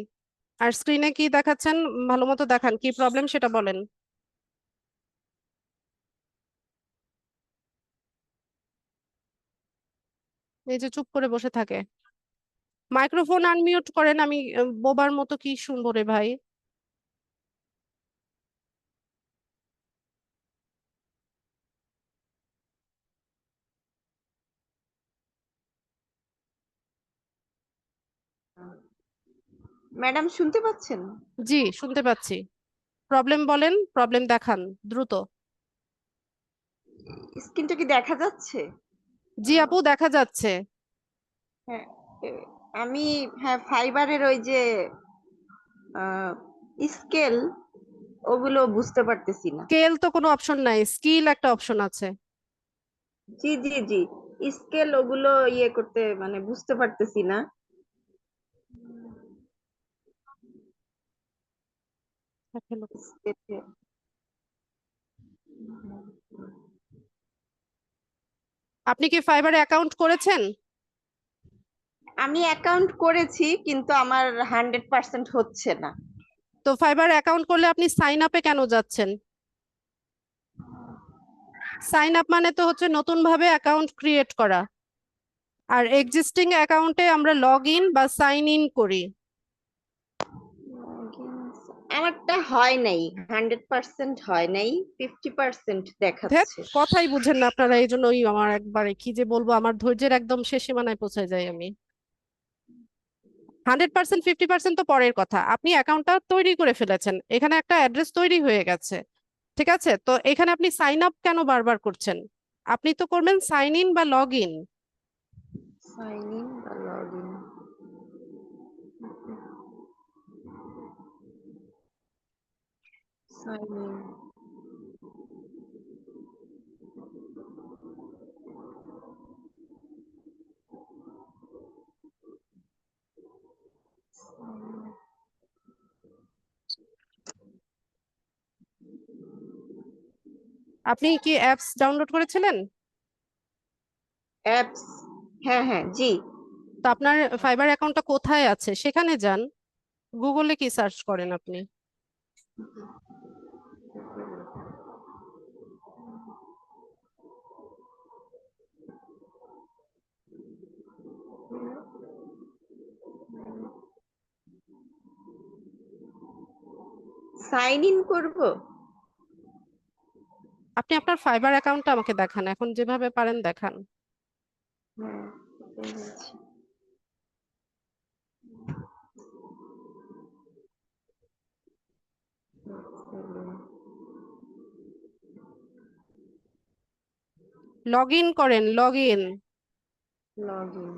আর স্ক্রিনে কি দেখাচ্ছেন ভালো মতো দেখান, কি প্রবলেম সেটা বলেন। এই যে চুপ করে বসে থাকে। মাইক্রোফোন আনমিউট করেন, আমি বোবার মতো কি শুনবো রে ভাই? ম্যাডাম শুনতে পাচ্ছেন? জি, শুনতে পাচ্ছি। প্রবলেম বলেন, প্রবলেম দেখান দ্রুত। স্ক্রিনটা কি দেখা যাচ্ছে? জি আপু, দেখা যাচ্ছে। হ্যাঁ, এ, আমি, হ্যাঁ, ফাইবারের ওই যে স্কেল, ওগুলো বুঝতে পারতেছি না। স্কেল তো কোনো অপশন নাই, স্কিল একটা অপশন আছে। জি জি জি, স্কেল ওগুলো ইয়ে করতে মানে বুঝতে পারতেছি না। Scale- আপনি কি ফাইবারে অ্যাকাউন্ট করেছেন? আমি অ্যাকাউন্ট করেছি কিন্তু আমার 100% হচ্ছে না। তো ফাইবার অ্যাকাউন্ট করলে আপনি সাইন আপে কেন যাচ্ছেন? সাইন আপ মানে তো হচ্ছে নতুন ভাবে অ্যাকাউন্ট ক্রিয়েট করা, আর এক্সিস্টিং অ্যাকাউন্টে আমরা লগ ইন বা সাইন ইন করি। আমারটা হয় নাই, 100% হয় নাই, 50% ধ্যাৎ, দেখাচ্ছে। কথাই বুঝেন না আপনারা, এই জন্যই আমার একবারে কি যে বলবো, আমার ধৈর্যের একদম শেষ সীমানায় পৌঁছে যাই আমি। 100% 50% তো পরের কথা, আপনি অ্যাকাউন্টটা তৈরি করে ফেলেছেন, এখানে একটা অ্যাড্রেস তৈরি হয়ে গেছে, ঠিক আছে? তো এখানে আপনি সাইন আপ কেন বারবার করছেন? আপনি তো করবেন সাইন ইন বা লগ ইন। সাইন ইন বা লগ ইন। Sign in. আপনি কি অ্যাপস ডাউনলোড করেছিলেন? অ্যাপস, হ্যাঁ হ্যাঁ জি। তো আপনার ফাইবার অ্যাকাউন্টটা কোথায় আছে সেখানে যান, গুগলে কি সার্চ করেন আপনি? সাইন ইন করব। আপনি আপনার ফাইবার অ্যাকাউন্টটা আমাকে দেখান, এখন যেভাবে পারেন দেখান। হ্যাঁ, ওটাই বলছি। লগ ইন করেন, লগ ইন। Log in.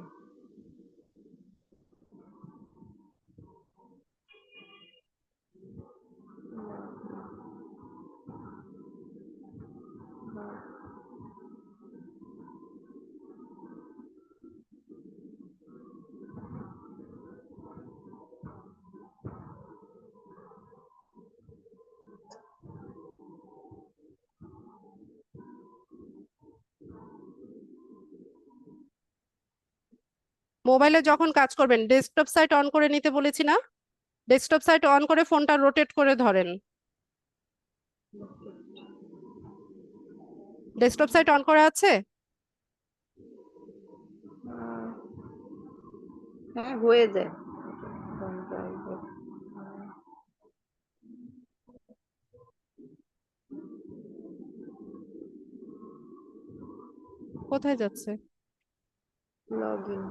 মোবাইলে যখন কাজ করবেন ডেস্কটপ সাইট অন করে নিতে বলেছি না? ডেস্কটপ সাইট অন করে ফোনটা রোটেট করে ধরেন। ডেস্কটপ সাইট অন করা আছে? হ্যাঁ হয়ে যায়। কোথায় যাচ্ছে? Log in.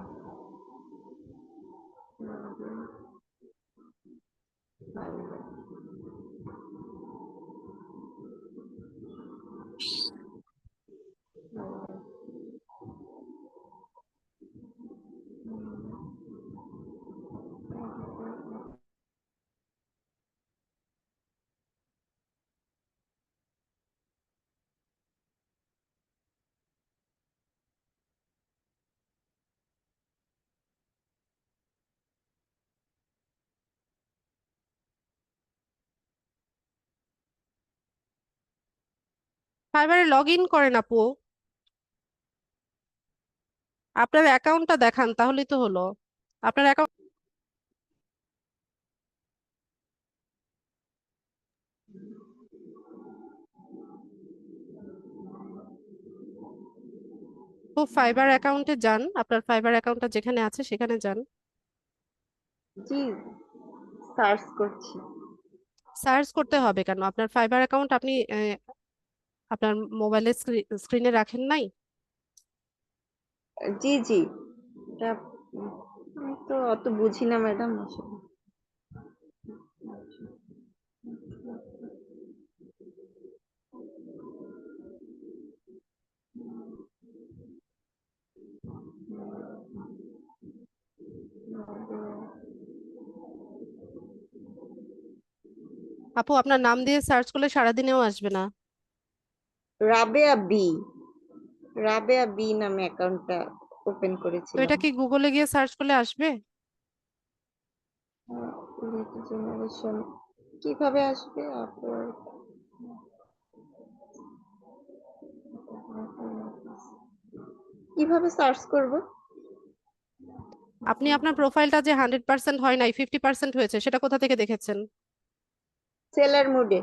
ফাইবারে লগ ইন করেন আপু, আপনার অ্যাকাউন্টটা দেখান তাহলেই তো হলো। আপনার অ্যাকাউন্ট ফাইবার অ্যাকাউন্টে যান, আপনার ফাইবার অ্যাকাউন্টটা যেখানে আছে সেখানে যান। জি, সার্চ করছি। সার্চ করতে হবে কেন? আপনার ফাইবার অ্যাকাউন্ট আপনি আপনার মোবাইলের স্ক্রিনে রাখেন নাই? জি জি, এটা আমি তো অত বুঝি না ম্যাডাম আসলে। আপু আপনার নাম দিয়ে সার্চ করলে সারাদিনেও আসবে না। রাবেয়া বি, রাবেয়া বি নামে অ্যাকাউন্টটা ওপেন তো করেছিলাম। এটা কি গুগলে গিয়ে সার্চ করলে আসবে? জেনারেশন কিভাবে আসবে আপনার? কিভাবে সার্চ করব? আপনি আপনার প্রোফাইলটা যে 100% হয় নাই, 50% হয়েছে, সেটা কোথা থেকে দেখেছেন? সেলার মোডে।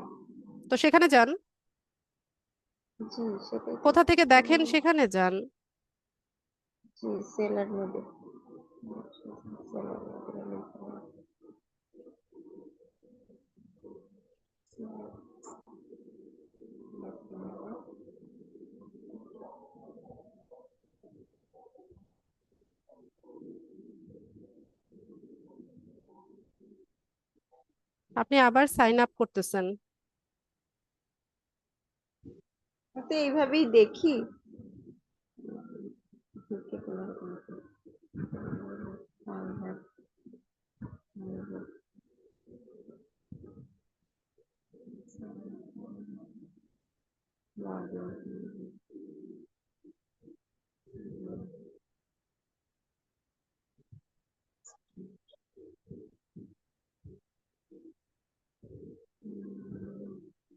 তো সেখানে যান। জি সেটাই তো। কোথা থেকে দেখেন সেখানে যান। জি সেলার মোডে। সেলার মোডে। আপনি আবার সাইন আপ করতেছেন। তো এইভাবেই দেখি।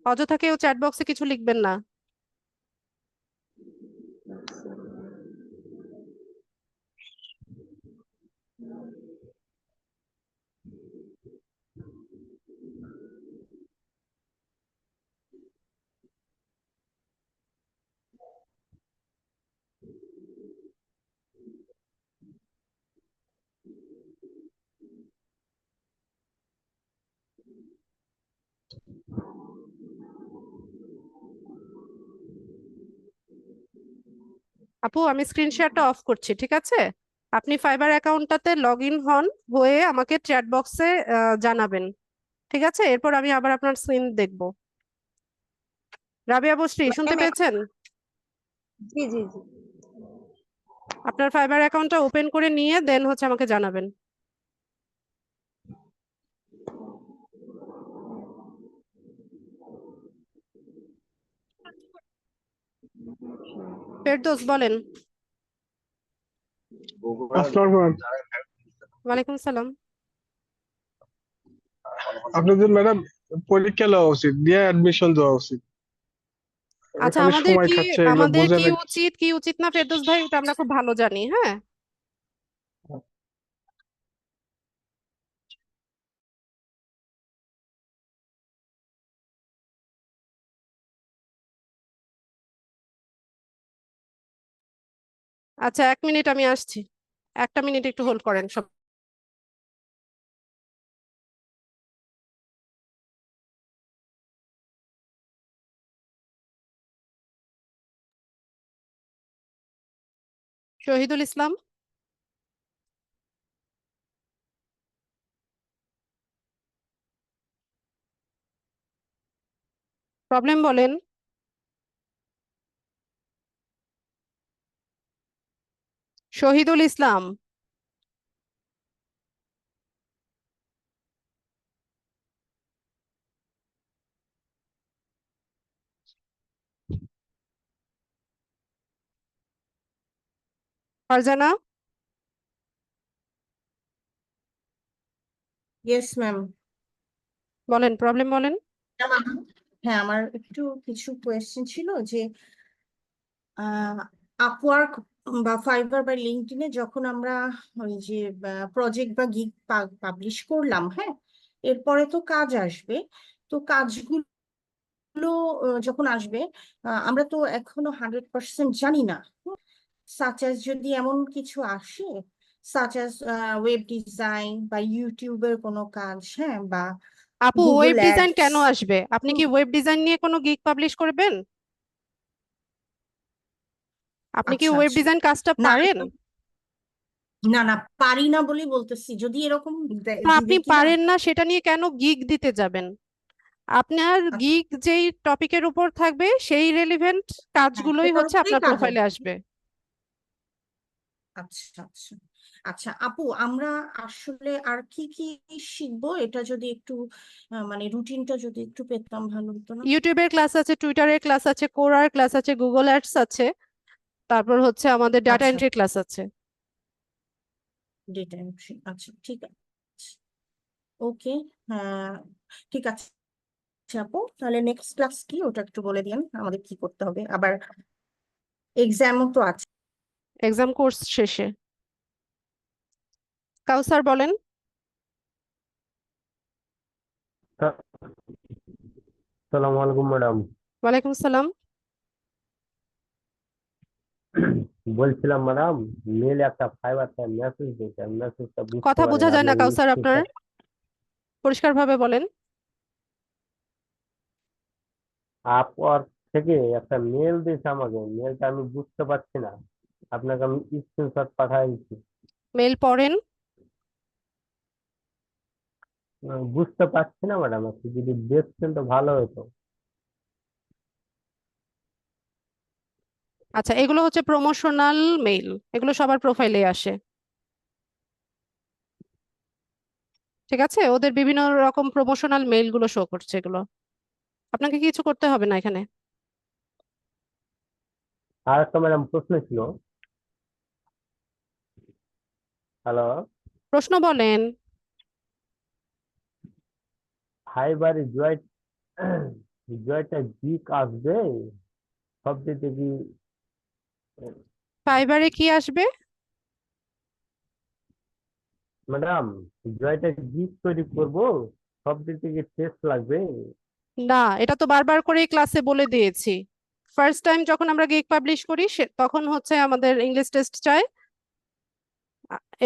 অযথা কেউ চ্যাট বক্সে কিছু লিখবেন না। আপু, আমি স্ক্রিন শেয়ারটা অফ করছি, ঠিক আছে? আপনি ফাইবার অ্যাকাউন্টটাতে লগ ইন হন, হয়ে আমাকে চ্যাট বক্সে জানাবেন, ঠিক আছে? এরপর আমি আবার আপনার স্ক্রিন দেখব। রাবিয়া বসরি, শুনতে ম্যাম, পেয়েছেন? জি জি জি। আপনার ফাইবার অ্যাকাউন্টটা ওপেন করে নিয়ে দেন হচ্ছে আমাকে জানাবেন। ফেরদৌস বলেন। আসসালামু আলাইকুম। ওয়ালাইকুম সালাম। আপনাদের ম্যাডাম পরীক্ষা নেওয়া উচিত, দিয়ে অ্যাডমিশন দেওয়া উচিত। আচ্ছা, এখানে আমাদের সময় কি খাচ্ছে, এগুলো আমাদের বোঝে কি না। উচিত কি উচিত না ফেরদৌস ভাই, ওটা আমরা খুব ভালো জানি। হ্যাঁ, আচ্ছা 1 মিনিট, আমি আসছি। 1টা মিনিট একটু হোল্ড করেন সব। শহীদুল ইসলাম, প্রবলেম বলেন। Shahidul Islam, Farzana, yes ma'am. বলেন, প্রবলেম বলেন। হ্যাঁ, আমার একটু কিছু কোয়েশ্চেন ছিল যে আপওয়ার্ক বা ফাইবার বা লিঙ্কডইনে যখন আমরা ওই যে প্রজেক্ট বা গিগ পাবলিশ করলাম, হ্যাঁ, এরপরে তো কাজ আসবে। তো কাজগুলো যখন আসবে, আমরা তো এখনো 100% জানি না। সাচ অ্যাজ যদি এমন কিছু আসে, সাচ অ্যাজ ওয়েব ডিজাইন বা ইউটিউবের কোনো কাজ, হ্যাঁ, বা আপু, গুগল ওয়েব ডিজাইন অ্যাডস। কেন আসবে? আপনি কি ওয়েব ডিজাইন নিয়ে কোনো গিগ পাবলিশ করবেন? আপনি কি আচ্ছা ওয়েব আচ্ছা। ডিজাইন কাজটা না পারেন? না না, পারি না বলেই বলতেছি, যদি এরকম তো দিবে আপনি কিনা। পারেন না সেটা নিয়ে কেন গিগ দিতে যাবেন? আপনার আচ্ছা, গিগ যেই টপিকের উপর থাকবে সেই রেলিভেন্ট হ্যাঁ, কাজগুলোই সেটার হচ্ছে উপরেই আপনার কাজ প্রোফাইলে আসবে। আসবে। আচ্ছা আচ্ছা। আচ্ছা আপু, আমরা আসলে আর কি কি শিখবো, এটা যদি একটু মানে রুটিনটা যদি একটু পেতাম ভালো হতো না। ইউটিউবের ক্লাস আছে, টুইটারের ক্লাস আছে, কোরার ক্লাস আছে, গুগল অ্যাডস আছে, তারপর হচ্ছে আমাদের ডাটা আচ্ছা, এন্ট্রি ক্লাস আছে। ডেটা এন্ট্রি, আচ্ছা ঠিক আছে। ওকে, হ্যাঁ, ঠিক আছে। আচ্ছা আপু, তাহলে নেক্সট ক্লাস কি, ওটা একটু বলে দিন আমাদের কি করতে হবে। আবার এক্সামও তো আছে। এক্সাম কোর্স শেষে। কাউসার বলেন। আসসালামু আলাইকুম ম্যাডাম। ওয়ালাইকুম সালাম। বলছিলাম ম্যাডাম, মেল একটা ফাইবার মেসেজ দিয়েছে, মেসেজটা বুঝতে কথা পারি বোঝা না, যায় আপনি না কাউসার আপনার, স্ক্রিনশট। পরিষ্কার ভাবে বলেন। আপওয়ার্ক থেকে একটা মেল দিয়েছে আমাকে, মেলটা আমি বুঝতে পারছি না, আপনাকে আমি স্ক্রিনশট পাঠাইছি। মেল পড়েন। বুঝতে পারছি না ম্যাডাম, একটু যদি দেখতেন তো ভালো হতো। আচ্ছা, এগুলো হচ্ছে প্রমোশনাল মেইল, এগুলো সবার প্রোফাইলে আসে। ঠিক আছে, ওদের বিভিন্ন রকম প্রমোশনাল মেইল গুলো শো করছে এগুলো। আপনাকে কিছু করতে হবে না এখানে। আর একটা ম্যাডাম প্রশ্ন ছিল। হ্যালো। প্রশ্ন বলেন। ফাইবারে জয়েন্ট জয়েন্টটা গিক আসবে সব দিতে কি? ফাইবারে কি আসবে? ম্যাডাম, জয়টা গিক তৈরি করবো, সব দিক থেকে টেস্ট লাগবে? না, এটা তো বারবার করেই ক্লাসে বলে দিয়েছি। ফার্স্ট টাইম যখন আমরা গিগ পাবলিশ করি তখন হচ্ছে আমাদের ইংলিশ টেস্ট চাই।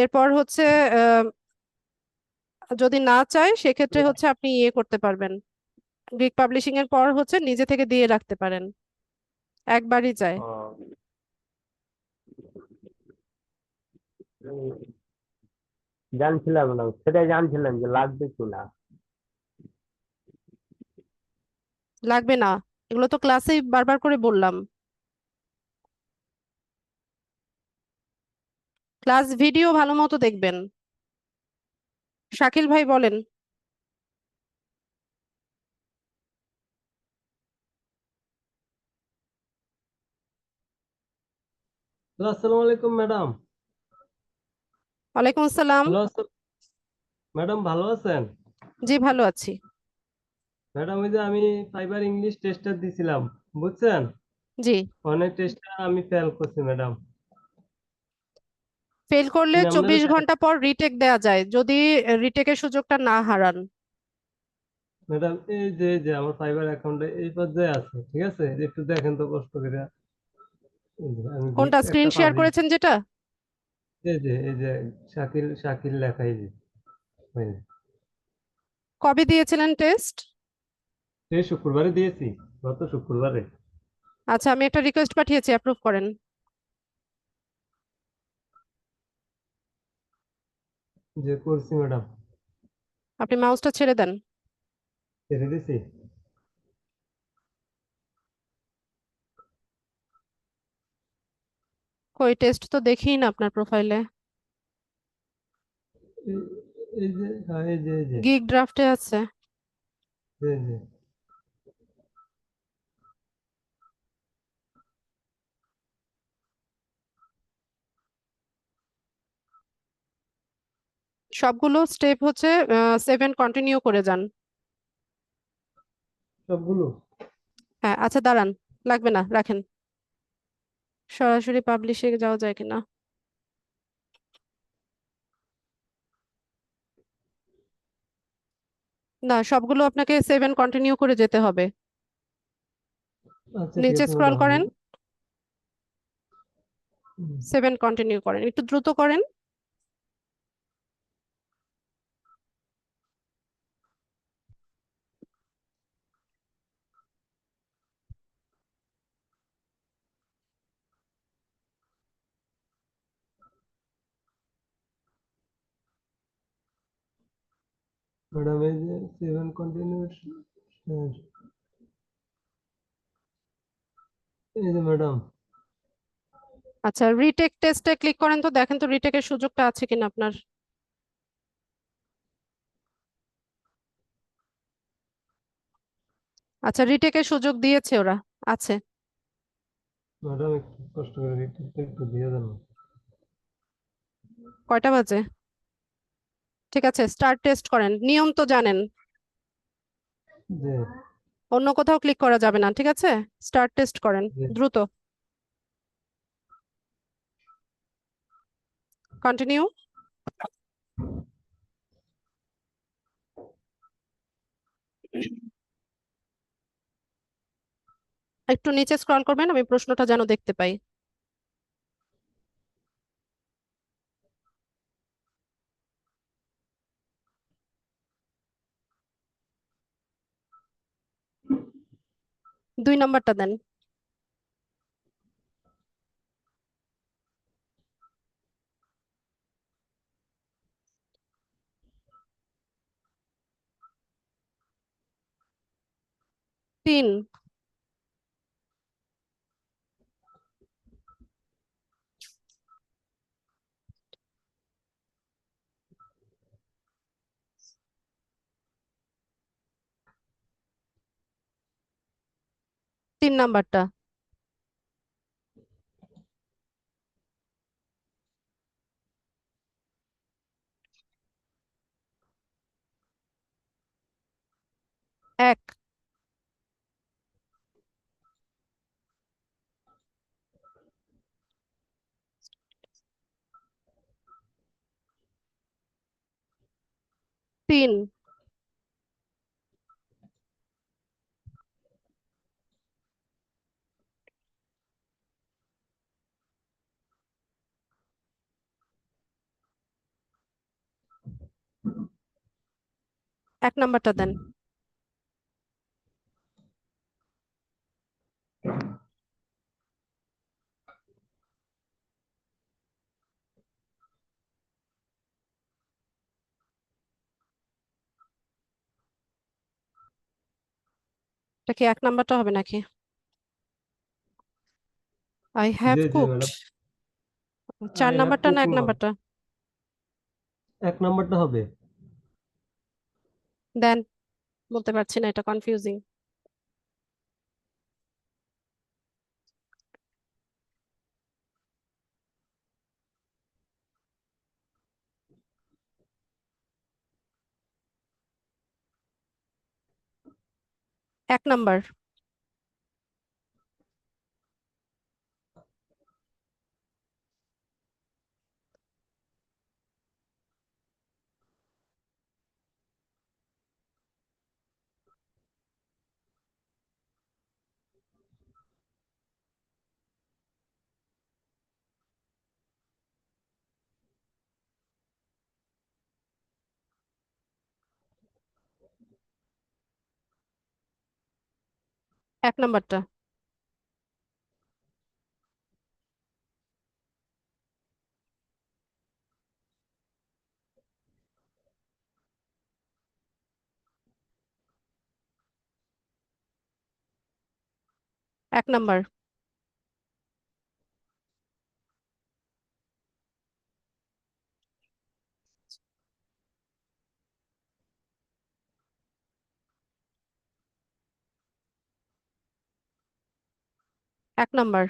এরপর হচ্ছে আহ, যদি না চাই সেক্ষেত্রে হচ্ছে আপনি ইয়ে করতে পারবেন, গিগ পাবলিশিং এর পর হচ্ছে নিজে থেকে দিয়ে রাখতে পারেন, একবারই চাই। ও, উম, জানছিলাম না, সেটাই জানছিলাম যে লাগবে কিনা। লাগবে না, এগুলো তো ক্লাসেই বারবার করে বললাম। ক্লাস ভিডিও ভালো মতো দেখবেন। শাকিল ভাই বলেন। হ্যালো, আসসালামু আলাইকুম ম্যাডাম। ওয়ালাইকুম আসসালাম। হ্যালো ম্যাডাম, ভালো আছেন? জি, ভালো আছি। ম্যাডাম, ওই যে আমি ফাইবার ইংলিশ টেস্টার দিছিলাম, বুঝছেন? জি। অনেক টেস্টটা আমি ফেল করছি ম্যাডাম। ফেল করলে মানে আপনারা 24 ঘন্টা পর রিটেক দেয়া যায়, যদি রিটেকের সুযোগটা না হারান। ম্যাডাম, এই যে আমার ফাইবার অ্যাকাউন্টে এই পর্যায়ে আছে, ঠিক আছে? একটু দেখেন তো কষ্ট করে। এই যে আমি কোনটা একটা স্ক্রিন শেয়ার পাবলিক, করেছেন যেটা? এই যে শাকিল শাকিল লেখা, এই যে এই যে। কবে দিয়েছিলেন টেস্ট? এই শুক্রবারে দিয়েছি, গত শুক্রবারে। আচ্ছা, আমি একটা রিকোয়েস্ট পাঠিয়েছি, অ্যাপ্রুভ করেন। যে করছি ম্যাডাম। আপনি মাউসটা ছেড়ে দেন। ছেড়ে দিছি। কই, টেস্ট তো দেখিই না আপনার প্রোফাইলে। এই এই যে, হ্যাঁ, এই যে গিগ ড্রাফটে আছে। এই যে। সবগুলো স্টেপ হচ্ছে 7 কন্টিনিউ করে যান। সবগুলো? হ্যাঁ, আচ্ছা দাঁড়ান, লাগবে না, রাখেন। সরাসরি পাবলিশে যাওয়া যায় কিনা। না, সবগুলো আপনাকে 7 কন্টিনিউ করে যেতে হবে। আচ্ছা, ঠিক নিচে আছে স্ক্রল ম্যাডাম, আমি করেন, 7 কন্টিনিউ করেন, একটু দ্রুত করেন। ম্যাডাম, এই যে 7 কন্টিনিউশন, এই যে ম্যাডাম। আচ্ছা, রিটেক টেস্টে ক্লিক করেন তো, দেখেন তো রিটেকের সুযোগটা আছে কিনা আপনার। আচ্ছা, রিটেকের সুযোগ দিয়েছে ওরা, আছে। ম্যাডাম, একটু কষ্ট করে রিটেকটা একটু দিয়ে দেন। কয়টা বাজে? ঠিক আছে, স্টার্ট টেস্ট করেন, নিয়ম তো জানেন। যে অন্য কোথাও ক্লিক করা যাবে না, ঠিক আছে? স্টার্ট টেস্ট করেন যে দ্রুত। কন্টিনিউ। একটু নিচে স্ক্রল করবেন, আমি প্রশ্নটা যেন দেখতে পাই। 2 নাম্বারটা দেন। তিন। তিন নাম্বারটা। এক। তিন। এক নাম্বারটা দেন। এটা কি এক নাম্বারটা হবে নাকি? I have G G cooked. Madam, 4 I have নাম্বারটা না কুক এক না, নাম্বারটা? 1 নাম্বারটা হবে। দেন, বলতে পারছি না, এটা কনফিউজিং। এক নাম্বার। এক নাম্বারটা। এক নাম্বার। এক নাম্বার।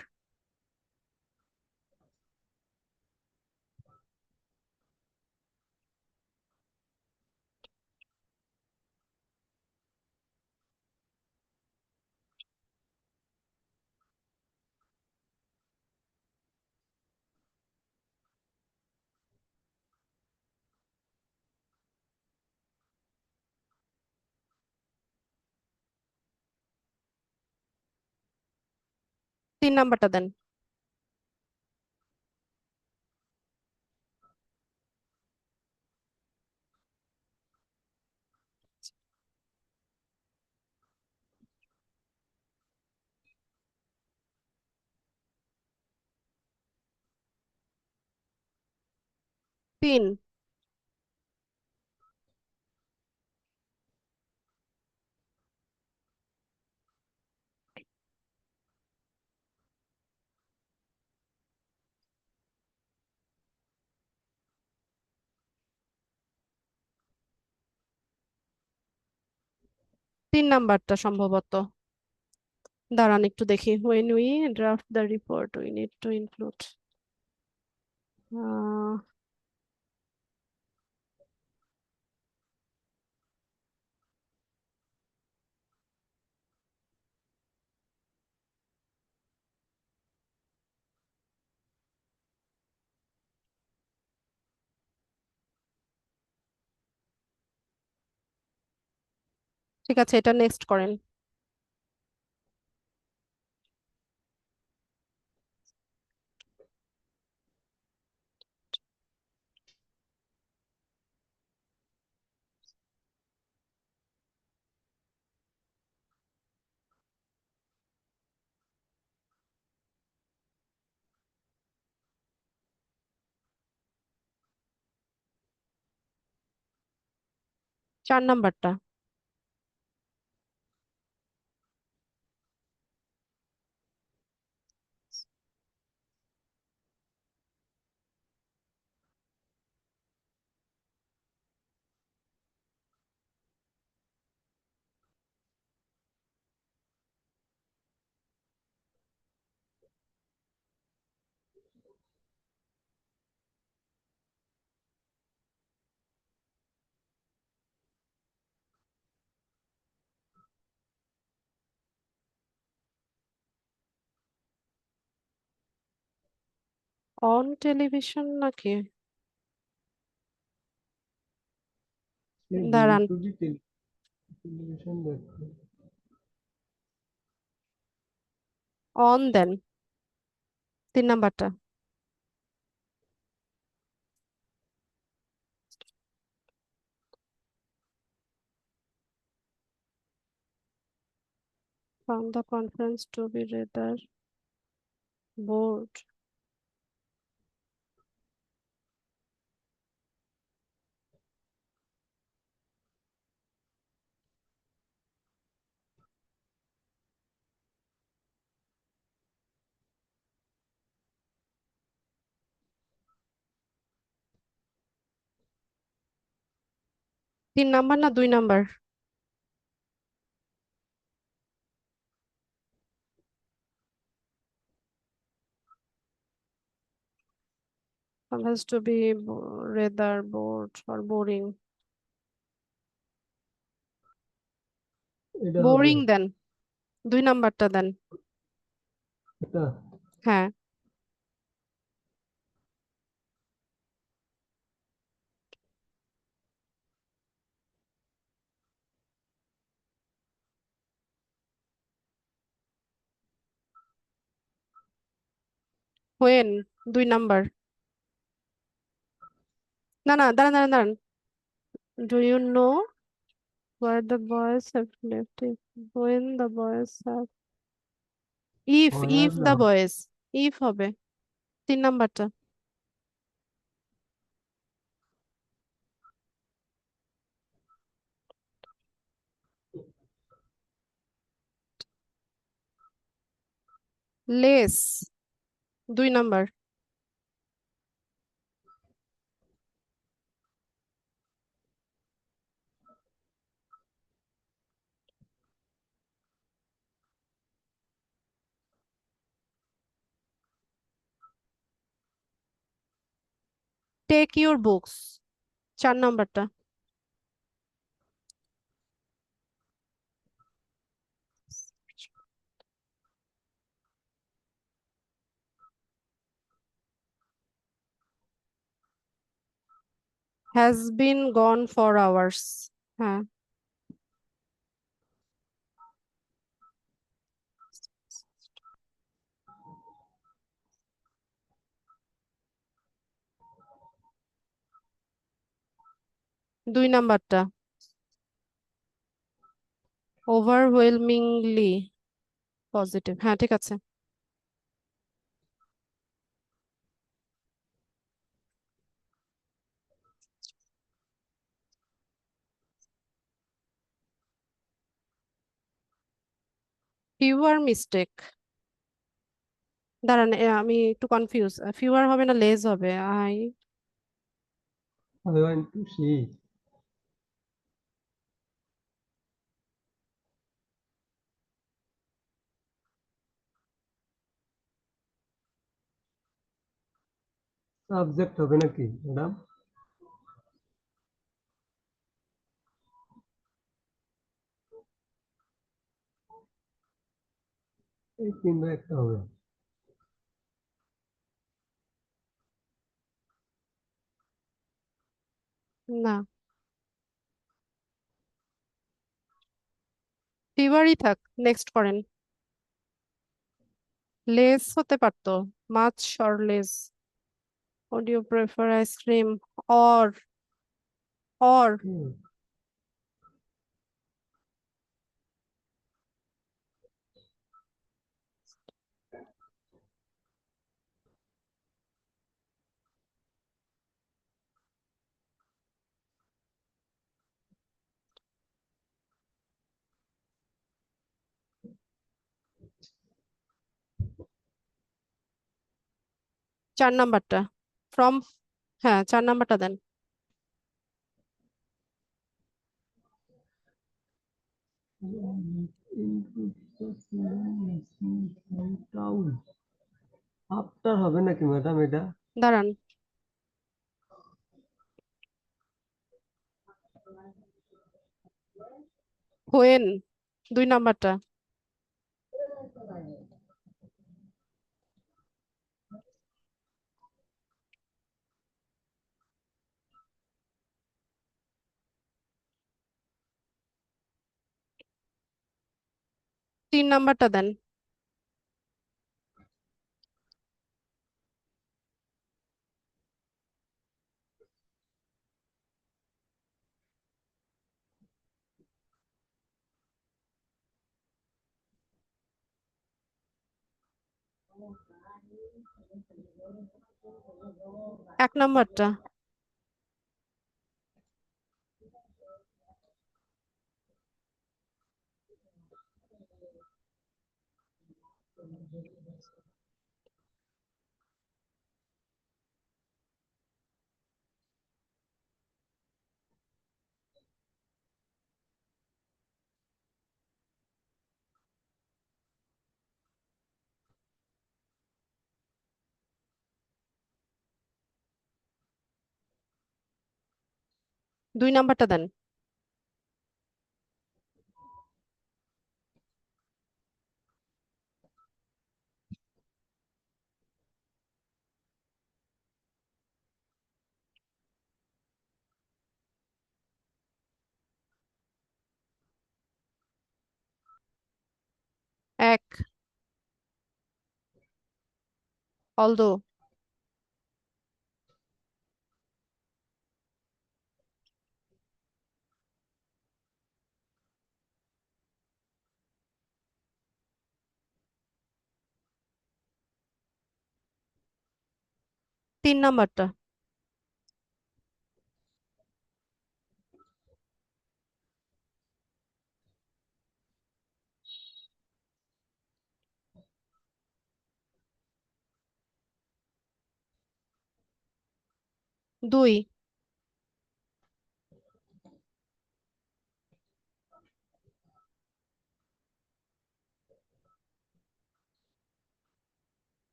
তিন নাম্বারটা দেন। তিন। তিন নাম্বারটা সম্ভবত। দাঁড়ান একটু দেখি। when we draft the report we need to include আহ, ঠিক আছে, এটা নেক্সট করেন। 4 নাম্বারটা। অন টেলিভিশন নাকি? দাঁড়ান, টেলিভিশন দেখো। অন দেন 3 নাম্বারটা। Found the conference to be rather bored. তিন নাম্বার না 2 number? Conference to be rather bored or boring. এটা হবে বোরিং দেন, 2 নাম্বারটা দেন। এটা। হ্যাঁ, when 2 নাম্বার। না না, দাঁড়ান দাঁড়ান দাঁড়ান। Do you know where the boys have left it? When the boys have if Where the না, boys, if হবে 3 নাম্বারটা। Less 2 number. Take your books 4 নাম্বারটা। has been gone for hours। হ্যাঁ, দুই নাম্বারটা। ওভারওয়েলমিংলি পজিটিভ, হ্যাঁ ঠিক আছে। ফিউয়ার মিস্টেক, দাঁড়ান আমি একটু কনফিউজ। ফিউয়ার হবে না লেস হবে? I I want to see. Subject হবে নাকি ম্যাডাম? এই তিনটা একটা হবে। না, ফিউয়ারই থাক, নেক্সট করেন। লেস হতে পারতো, মাছ or less. would you prefer ice cream or hmm, 4 নাম্বারটা ফ্রম, হ্যাঁ 4 নাম্বারটা দেন। আফটার হবে নাকি ম্যাডাম এটা? দাঁড়ান, হোয়েন 2 নাম্বারটা। তিন নাম্বারটা দেন। এক নাম্বারটা। দুই নাম্বারটা দেন। এক, অলদো। তিন নাম্বারটা। দুই,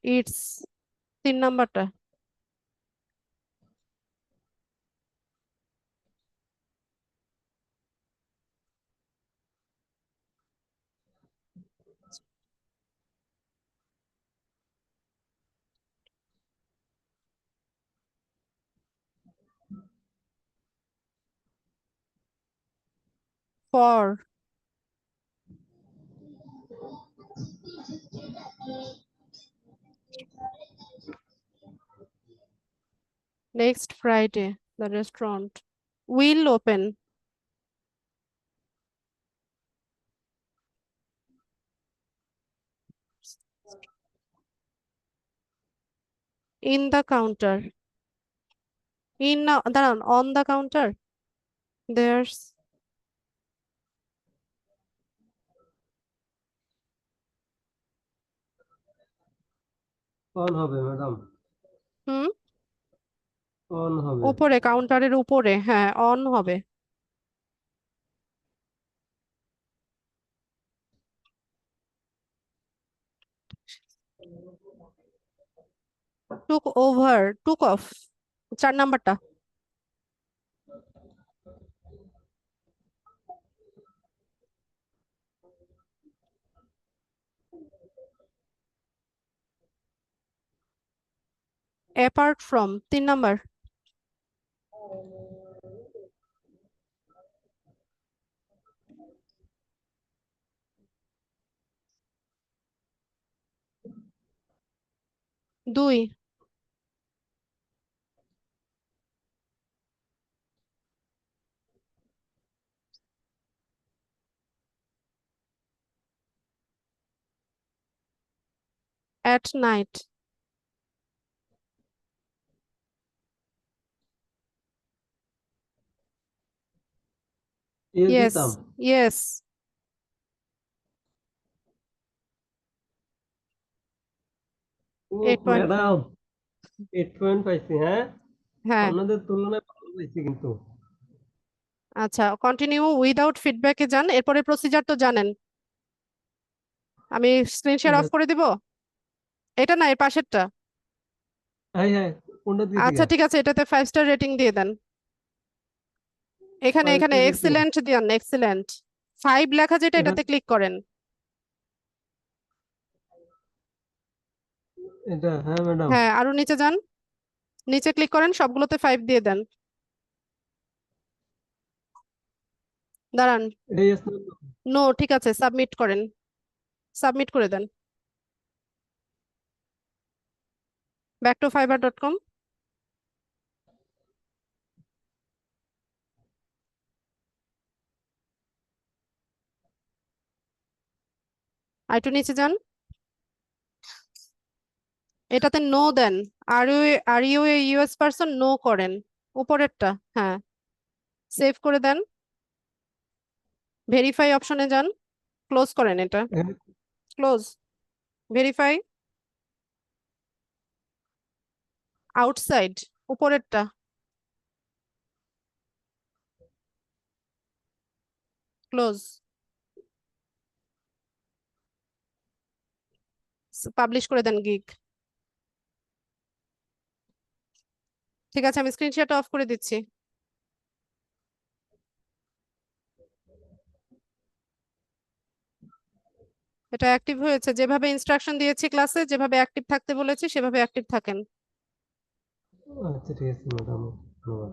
ইটস তিন নাম্বারটা। For, next Friday the restaurant will open. In the counter, in না, দাঁড়ান, on the counter there's, on হবে ম্যাডাম, হুম, অন হবে। উপরে কাউন্টারের উপরে, হ্যাঁ অন হবে। টুক ওভার, টুক অফ 4 নাম্বারটা। Apart from 3 number. দুই, at night. এ Yes, দিতাম। yes. ও 8 পয়েন্ট। ম্যাডাম 8 পয়েন্ট পাইছি, হ্যাঁ হ্যাঁ, অন্যদের তুলনায় ভালো পাইছি কিন্তু। আচ্ছা, কন্টিনিউ উইদাউট ফিডব্যাকে যান, এরপরে প্রসিজার তো জানেন। আমি স্ক্রিন শেয়ার অফ করে দিব, এটা না এর পাশেরটা। হ্যাঁ হ্যাঁ, কোনটা দিকে আচ্ছা ঠিক আছে, এটাতে 5 স্টার রেটিং দিয়ে দেন। এখানে 5 রেটিং? এক্সিলেন্ট দিন, এক্সিলেন্ট 5 লেখা যেটা, এটাতে ক্লিক করেন। এটা হ্যাঁ ম্যাডাম। হ্যাঁ, আরো নিচে যান, নিচে ক্লিক করেন, সবগুলোতে 5 দিয়ে দেন। দাঁড়ান, এটা ইয়েস নো, ঠিক আছে, সাবমিট করেন, সাবমিট করে দেন। Back to fiverr.com। আর একটু নিচে যান, এটাতে নো দেন। Are you a US person, no করেন, উপরেরটা। হ্যাঁ, সেভ করে দেন, ভেরিফাই অপশনে যান, ক্লোজ করেন এটা, ক্লোজ, ভেরিফাই, আউটসাইড, উপরেরটা, ক্লোজ, পাবলিশ করে দেন গিগ। ঠিক আছে, আমি স্ক্রিনশট অফ করে দিচ্ছি। এটা অ্যাক্টিভ হয়েছে, যেভাবে ইনস্ট্রাকশন দিয়েছি ক্লাসে, যেভাবে অ্যাক্টিভ থাকতে বলেছি সেভাবে অ্যাক্টিভ থাকেন। আচ্ছা ঠিক আছে ম্যাডাম, ধন্যবাদ।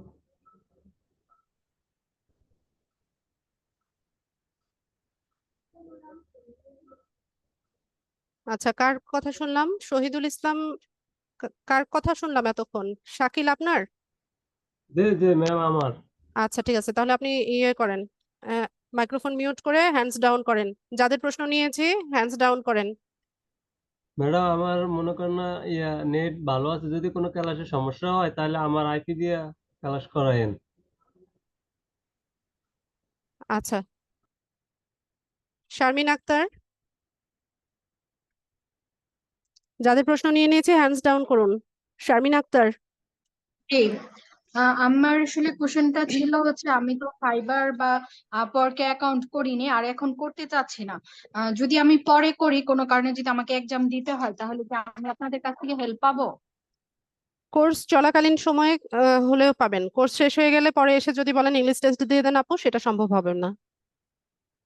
আচ্ছা, কার কথা শুনলাম? শহীদুল ইসলাম, কার কথা শুনলাম এতক্ষণ? শাকিল আপনার? যে যে ম্যাম আমার। আচ্ছা ঠিক আছে, তাহলে আপনি ইয়ে করেন, মাইক্রোফোন মিউট করে হ্যান্ডস ডাউন করেন। যাদের প্রশ্ন নিয়েছি হ্যান্ডস ডাউন করেন। ম্যাডাম আমার মনে করেন না নেট ভালো আছে, যদি কোনো ক্লাসে সমস্যা হয় তাহলে আমার আইপি দিয়ে ক্লাস করায়েন। আচ্ছা, শারমিন আক্তার, যাদের প্রশ্ন নিয়ে নিয়েছি হ্যান্ডস ডাউন করুন। শারমিন আক্তার। এই আমার আসলে কোশ্চেনটা ছিল হচ্ছে, আমি তো ফাইবার বা পরকে অ্যাকাউন্ট করিনি আর এখন করতে চাচ্ছি না। যদি আমি পরে করি, কোনো কারণে যদি আমাকে এক্সাম দিতে হয়, তাহলে কি আমি আপনাদের কাছ থেকে হেল্প পাবো? কোর্স চলাকালীন সময়ে হলেও পাবেন, কোর্স শেষ হয়ে গেলে পরে এসে যদি বলেন ইংলিশ টেস্ট দিয়ে দেন আপু, সেটা সম্ভব হবে না।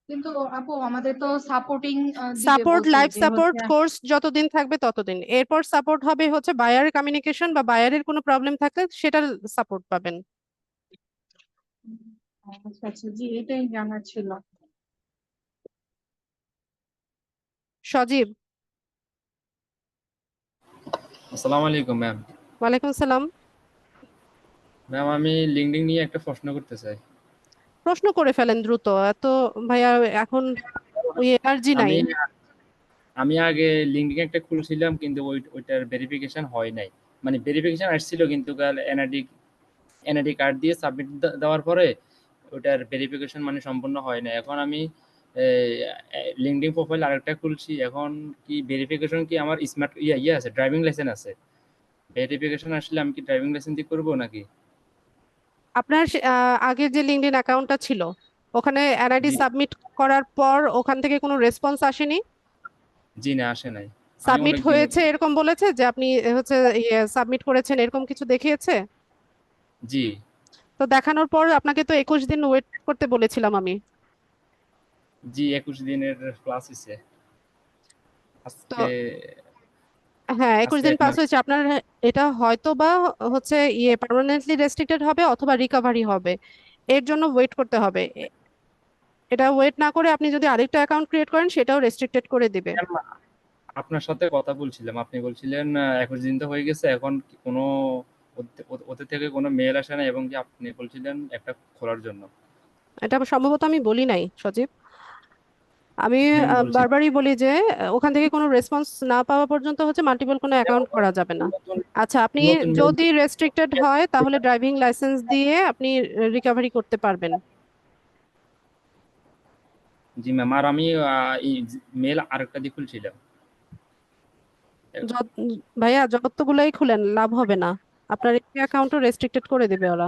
কিন্তু আপু আমাদের তো সাপোর্টিং দিবে সাপোর্ট, বলছে লাইভ যে সাপোর্ট হচ্ছে। কোর্স যতদিন থাকবে ততদিন, এরপর সাপোর্ট হবে হচ্ছে বায়ার কমিউনিকেশন বা বায়ারের কোনো প্রবলেম থাকলে সেটার সাপোর্ট পাবেন। আচ্ছা আচ্ছা, জি এটাই জানার ছিল। সজীব। আসসালামু আলাইকুম ম্যাম। ওয়ালাইকুম সালাম। ম্যাম আমি লিঙ্কডইন নিয়ে একটা প্রশ্ন করতে চাই। প্রশ্ন করে ফেলেন দ্রুত, এত ভাইয়া এখন ওই এনার্জি নাই। আমি আমি আগে লিঙ্কডইন একটা খুলছিলাম, কিন্তু ওইটার ভেরিফিকেশন হয় নাই। মানে ভেরিফিকেশন আসছিল, কিন্তু এনআইডি কার্ড দিয়ে সাবমিট দেওয়ার পরে ওটার ভেরিফিকেশন মানে সম্পূর্ণ হয় না। এখন আমি লিঙ্কডইন প্রোফাইল আরেকটা খুলছি, এখন কি ভেরিফিকেশন কি আমার স্মার্ট ইয়ে আছে, ড্রাইভিং লাইসেন্স আছে, ভেরিফিকেশন আসলে আমি কি ড্রাইভিং লাইসেন্স দিয়ে করবো নাকি? আপনার আগের যে লিঙ্কডইন অ্যাকাউন্টটা ছিল, ওখানে এনআইডি জি সাবমিট করার পর ওখান থেকে কোনো রেসপন্স আসেনি? জি না, আসে নাই। আমি সাবমিট অনেকদিন। হয়েছে এরকম বলেছে যে আপনি হচ্ছে সাবমিট করেছেন, এরকম কিছু দেখিয়েছে? জি তো দেখানোর পর আপনাকে তো 21 দিন ওয়েট করতে বলেছিলাম আমি। জি 21 দিনের ক্লাস হয়েছে তো আজকে। হ্যাঁ, 21 আজকে দিন এক পাস মাস। হয়েছে আপনার। এটা হয়তো বা হচ্ছে পার্মানেন্টলি রেস্ট্রিক্টেড হবে অথবা রিকভারি হবে, এর জন্য ওয়েট করতে হবে। এটা ওয়েট না করে আপনি যদি আরেকটা অ্যাকাউন্ট ক্রিয়েট করেন, সেটাও রেস্ট্রিক্টেড করে দিবে। আপনার সাথে কথা বলছিলাম, আপনি বলছিলেন 21 দিন তো হয়ে গেছে, এখন কি কোনো ওদের থেকে কোনো মেল আসে না, এবং কি আপনি বলছিলেন একটা খোলার জন্য। এটা সম্ভবত আমি বলি নাই সজীব। আমি হ্যাঁ বলছিলেন। বারবারই বলি যে ওখান থেকে কোনো রেসপন্স না পাওয়া পর্যন্ত হচ্ছে মাল্টিপল কোনো অ্যাকাউন্ট করা যাবে না। নতুন আচ্ছা, আপনি নতুন মেল। যদি রেস্ট্রিক্টেড হয় তাহলে ড্রাইভিং লাইসেন্স দিয়ে আপনি রিকভারি করতে পারবেন। জি ম্যাম, আর আমি এই মেল আরেকটা দিয়ে খুলছিলাম, ভাইয়া যতগুলাই খুলেন লাভ হবে না, আপনার এই অ্যাকাউন্টও রেস্ট্রিক্টেড করে দিবে ওরা।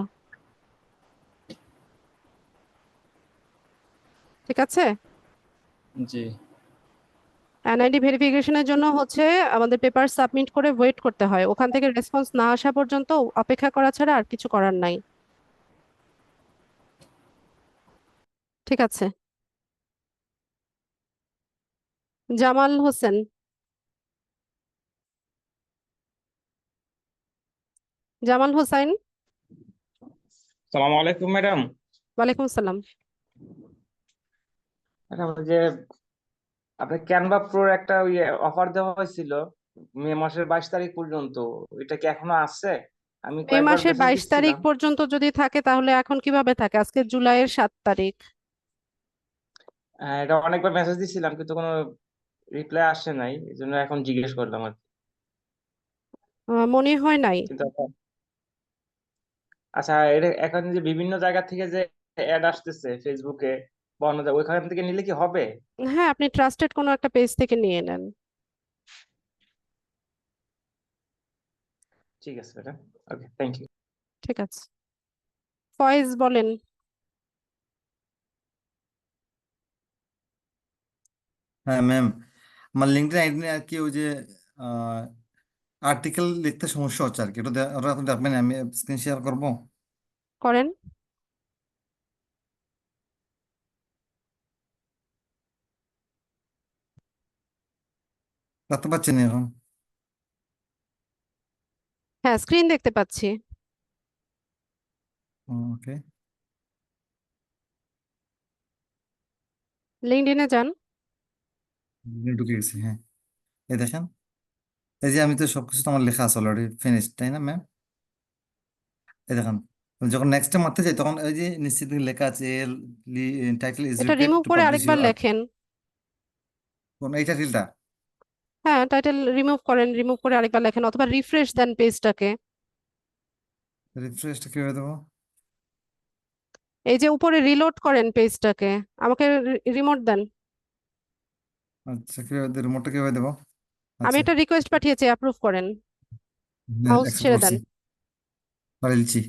ঠিক আছে। জি। এনআইডি ভেরিফিকেশনের জন্য হচ্ছে আমাদের পেপার সাবমিট করে ওয়েট করতে হয়, ওখান থেকে রেসপন্স না আসা পর্যন্ত অপেক্ষা করা ছাড়া আর কিছু করার নাই। ঠিক আছে। জামাল হোসেন। জামাল হোসাইন। সালাম আলাইকুম ম্যাডাম। ওয়ালাইকুম আসসালাম। ম্যাডাম ওই যে আপনার ক্যানভা প্রোর একটা অফার দেওয়া হয়েছিল মে মাসের 22 তারিখ পর্যন্ত, এটা কি এখনো আছে? আমি মে কয়েকবার মাসের মেসেজ 22 তারিখ দিচ্ছিলাম। পর্যন্ত যদি থাকে তাহলে এখন কিভাবে থাকে, আজকে জুলাইয়ের 7 তারিখ। এটা অনেকবার মেসেজ দিচ্ছিলাম কিন্তু কোনো রিপ্লাই আসে নাই, এই জন্য এখন জিজ্ঞেস করলাম আর কি। মনে হয় নাই। কিন্তু আচ্ছা, এটা এখন যে বিভিন্ন জায়গা থেকে যে অ্যাড আসতেছে ফেসবুকে বা অন্য জায়গায়, ওইখান থেকে নিলে কি হবে? হ্যাঁ, আপনি ট্রাস্টেড কোনো একটা পেজ থেকে নিয়ে নেন। ঠিক আছে ম্যাডাম, ওকে, থ্যাংক ইউ। ঠিক আছে। ফয়েজ বলেন। হ্যাঁ ম্যাম, আমার লিঙ্কডইন আইডি আর কি ওই যে আর্টিকেল লিখতে সমস্যা হচ্ছে আর কি, ওটা আপনি দেখবেন, আমি স্ক্রিন শেয়ার করবো। করেন। দেখতে পাচ্ছেন এখন? হ্যাঁ, স্ক্রিন দেখতে পাচ্ছি। ওকে, লিঙ্কডইনে যান। ঢুকে গেছি, হ্যাঁ। এই দেখেন, এই যে আমি তো সবকিছু তো আমার লেখা আছে অলরেডি ফিনিশ, তাই না ম্যাম? এই দেখেন, যখন নেক্সট টাইম মারতে যাই তখন ওই যে নিশ্চিত লেখা আছে টাইটেল ইজ এটা রিপিটেড রিমুভ টু করে পাবলিশ আরেকবার ইউর লেখেন। কোন এই টাইটেলটা? হ্যাঁ, টাইটেল রিমুভ করেন, রিমুভ করে আরেকবার লেখেন, অথবা রিফ্রেশ দেন পেজটাকে। রিফ্রেশটা কিভাবে দেবো? এই যে উপরে রিলোড করেন পেজটাকে, আমাকে রিমোট দেন। আচ্ছা, কিভাবে রিমোটটা কিভাবে দেবো? আমি আচ্ছা, একটা রিকোয়েস্ট পাঠিয়েছি, অ্যাপ্রুভ করেন। মাউস অ্যাকসেপ্ট ছেড়ে করছি, দেন। পারছি।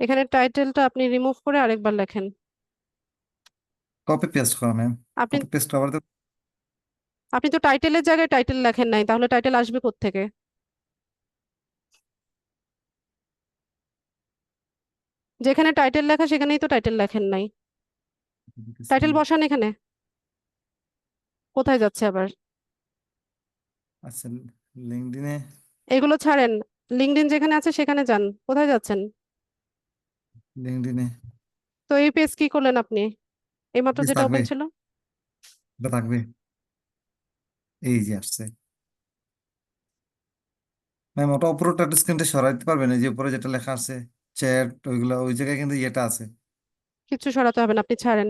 এখানে টাইটেলটা আপনি রিমুভ করে আরেকবার লেখেন। কপি পেস্ট করা ম্যাম, আপনি কপি পেস্ট আবার দেবো? আপনি তো টাইটেলের জায়গায় টাইটেল লেখেন নাই, তাহলে টাইটেল আসবে কোত্থেকে? যেখানে টাইটেল লেখা সেখানেই তো টাইটেল লেখেন নাই। টাইটেল বসান এখানে। কোথায় যাচ্ছে আবার? আচ্ছা, লিঙ্কডইনে এগুলো ছাড়েন, লিঙ্কডইন যেখানে আছে সেখানে যান। কোথায় যাচ্ছেন? লিঙ্কডইনে তো এই পেজ কি করলেন আপনি? এইমাত্র পেজ যেটা থাকবে, ওপেন ছিল। এটা থাকবে, এই যে আসছে ম্যাম। ওটা উপরে টাচ স্ক্রিনটা সরাইতে পারবেন? এই যে উপরে যেটা লেখা আছে চ্যাট, ওইগুলো ওই জায়গায় কিন্তু ইয়েটা আছে। কিছু সরাতে হবে না, আপনি ছাড়েন।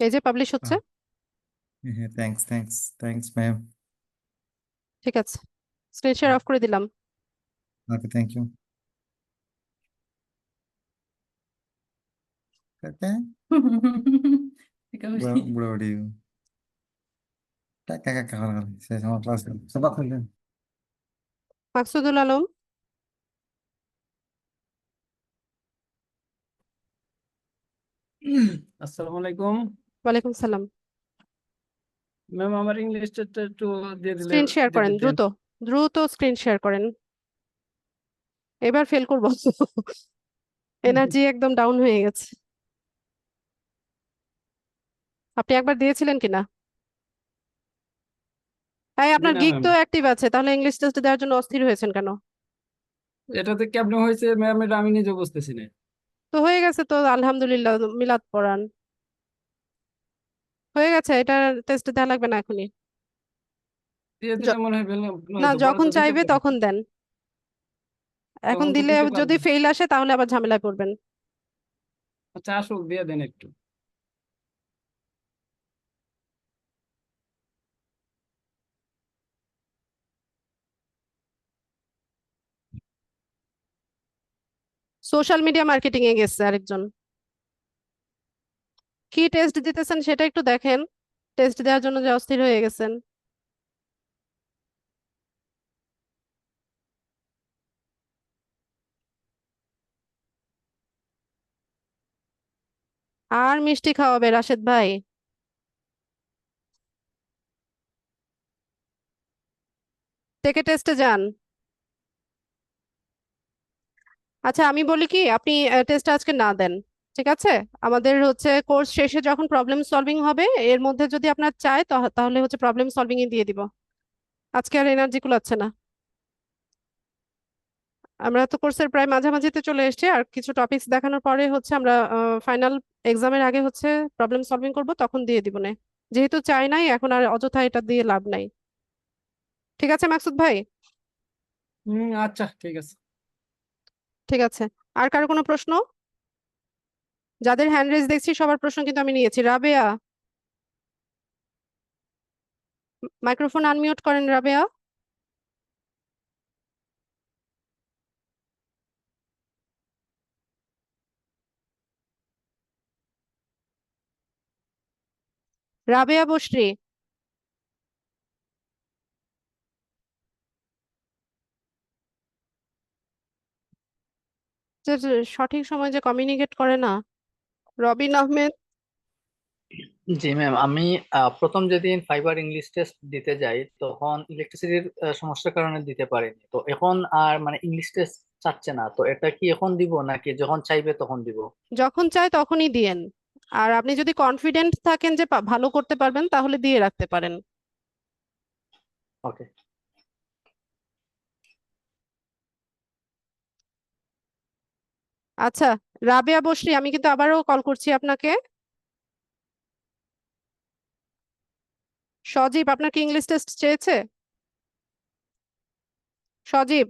এই যে পাবলিশ হচ্ছে। হ্যাঁ, থ্যাঙ্কস থ্যাঙ্কস থ্যাঙ্কস ম্যাম। ঠিক আছে, স্ক্রিন শেয়ার অফ করে দিলাম। ওকে, থ্যাংক ইউ। বুড়ো বুড়ি কাকা কাকা শেষ আমার ক্লাস সবাই খুললেন। মাকসুদুল আলম। আসসালামু আলাইকুম ওয়ালাইকুম সালাম। ম্যাম, আমার ইংলিশ টেস্টটা একটু দিয়ে দিলে স্ক্রিন শেয়ার দিয়ে করেন, দিতেন। দ্রুত দ্রুত স্ক্রিন শেয়ার করেন। এবার ফেল করবো। এনার্জি একদম ডাউন হয়ে গেছে। আপনি একবার দিয়েছিলেন কিনা? তাই জি আপনার না গিগ ম্যাম, তো অ্যাক্টিভ আছে, তাহলে ইংলিশ টেস্ট দেওয়ার জন্য অস্থির হয়েছেন কেন? এটাতে কেমনে হয়েছে ম্যাম, এটা আমি নিজে বুঝতেছি না। তো হয়ে গেছে তো, আলহামদুলিল্লাহ, মিলাদ পড়ান। হয়ে গেছে, এটা টেস্ট দেওয়া লাগবে না এখনই। দিয়ে দিলে য- মনে হয় ভালো না, হতো, পরে যখন তো দিতে চাইবে পারি, তখন দেন। এখন তখন তো দিলে দিতে যদি পারবো। ফেল আসে তাহলে আবার ঝামেলায় পড়বেন। আচ্ছা আসুক, দিয়ে দেন একটু। সোশ্যাল মিডিয়া মার্কেটিং এ গেছে আরেকজন। কি টেস্ট দিতেছেন সেটা একটু দেখেন, টেস্ট দেওয়ার জন্য যে অস্থির হয়ে গেছেন। আর মিষ্টি খাওয়াবে রাশেদ ভাই। টেকে টেস্টে যান। আচ্ছা, আমি বলি কি, আপনি টেস্ট আজকে না দেন, ঠিক আছে? আমাদের হচ্ছে কোর্স শেষে যখন প্রবলেম সলভিং হবে, এর মধ্যে যদি আপনার চায় তাহলে হচ্ছে প্রবলেম সলভিং এ দিয়ে দিব। আজকে আর এনার্জি কুলাচ্ছে না। আমরা তো কোর্সের প্রায় মাঝামাঝিতে চলে এসেছি, আর কিছু টপিকস দেখানোর পরে হচ্ছে আমরা ফাইনাল এক্সামের আগে হচ্ছে প্রবলেম সলভিং করব, তখন দিয়ে দিব না। যেহেতু চাই নাই, এখন আর অযথা এটা দিয়ে লাভ নাই। ঠিক আছে মাকসুদ ভাই? আচ্ছা ঠিক আছে। ঠিক আছে। আর কারো কোনো প্রশ্ন? যাদের হ্যান্ড রেজ দেখছি সবার প্রশ্ন কিন্তু আমি নিয়েছি। রাবেয়া, মাইক্রোফোন আনমিউট করেন রাবেয়া। রাবেয়া বসরি, যে সঠিক সময় যে কমিউনিকেট করে না। রবিন আহমেদ, জি ম্যাম, আমি প্রথম যেদিন ফাইবার ইংলিশ টেস্ট দিতে যাই তখন ইলেকট্রিসিটির সমস্যার কারণে দিতে পারিনি। তো এখন আর মানে ইংলিশ টেস্ট চাচ্ছে না, তো এটা কি এখন দিব নাকি যখন চাইবে তখন দিব? যখন চায় তখনই দিয়েন। আর আপনি যদি কনফিডেন্ট থাকেন যে ভালো করতে পারবেন তাহলে দিয়ে রাখতে পারেন। ওকে। আচ্ছা, রাবেয়া বসরি, আমি কিন্তু আবারও কল করছি আপনাকে। সজীব, আপনার কি ইংলিশ টেস্ট চেয়েছে? সজীব,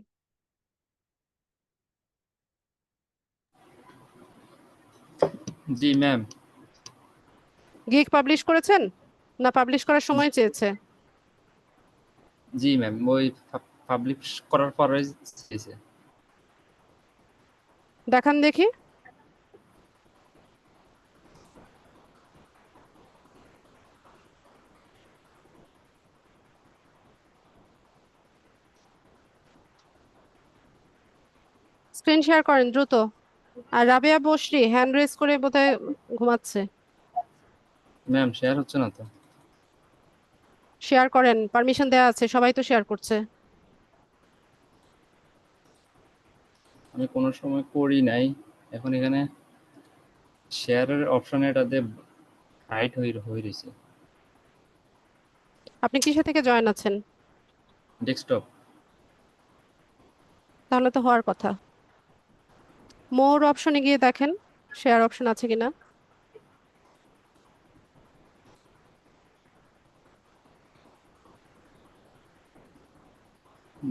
জি ম্যাম। গিগ পাবলিশ করেছেন না পাবলিশ করার সময় চেয়েছে? জি ম্যাম, ওই পাবলিশ করার পরে চেয়েছে। দেখান দেখি। স্ক্রিন শেয়ার করেন দ্রুত। আর রাবেয়া বসরি হ্যান্ড রেজ করে বোধহয় ঘুমাচ্ছে। ম্যাম শেয়ার হচ্ছে না তো। শেয়ার করেন, পারমিশন দেওয়া আছে, সবাই তো শেয়ার করছে। আমি কোনো সময় করি নাই, এখন এখানে শেয়ারের অপশনে এটাতে হাইড হয়ে রয়েছে। আপনি কিসে থেকে জয়েন আছেন? ডেস্কটপ। তাহলে তো হওয়ার কথা। মোর অপশনে গিয়ে দেখেন শেয়ার অপশন আছে কিনা।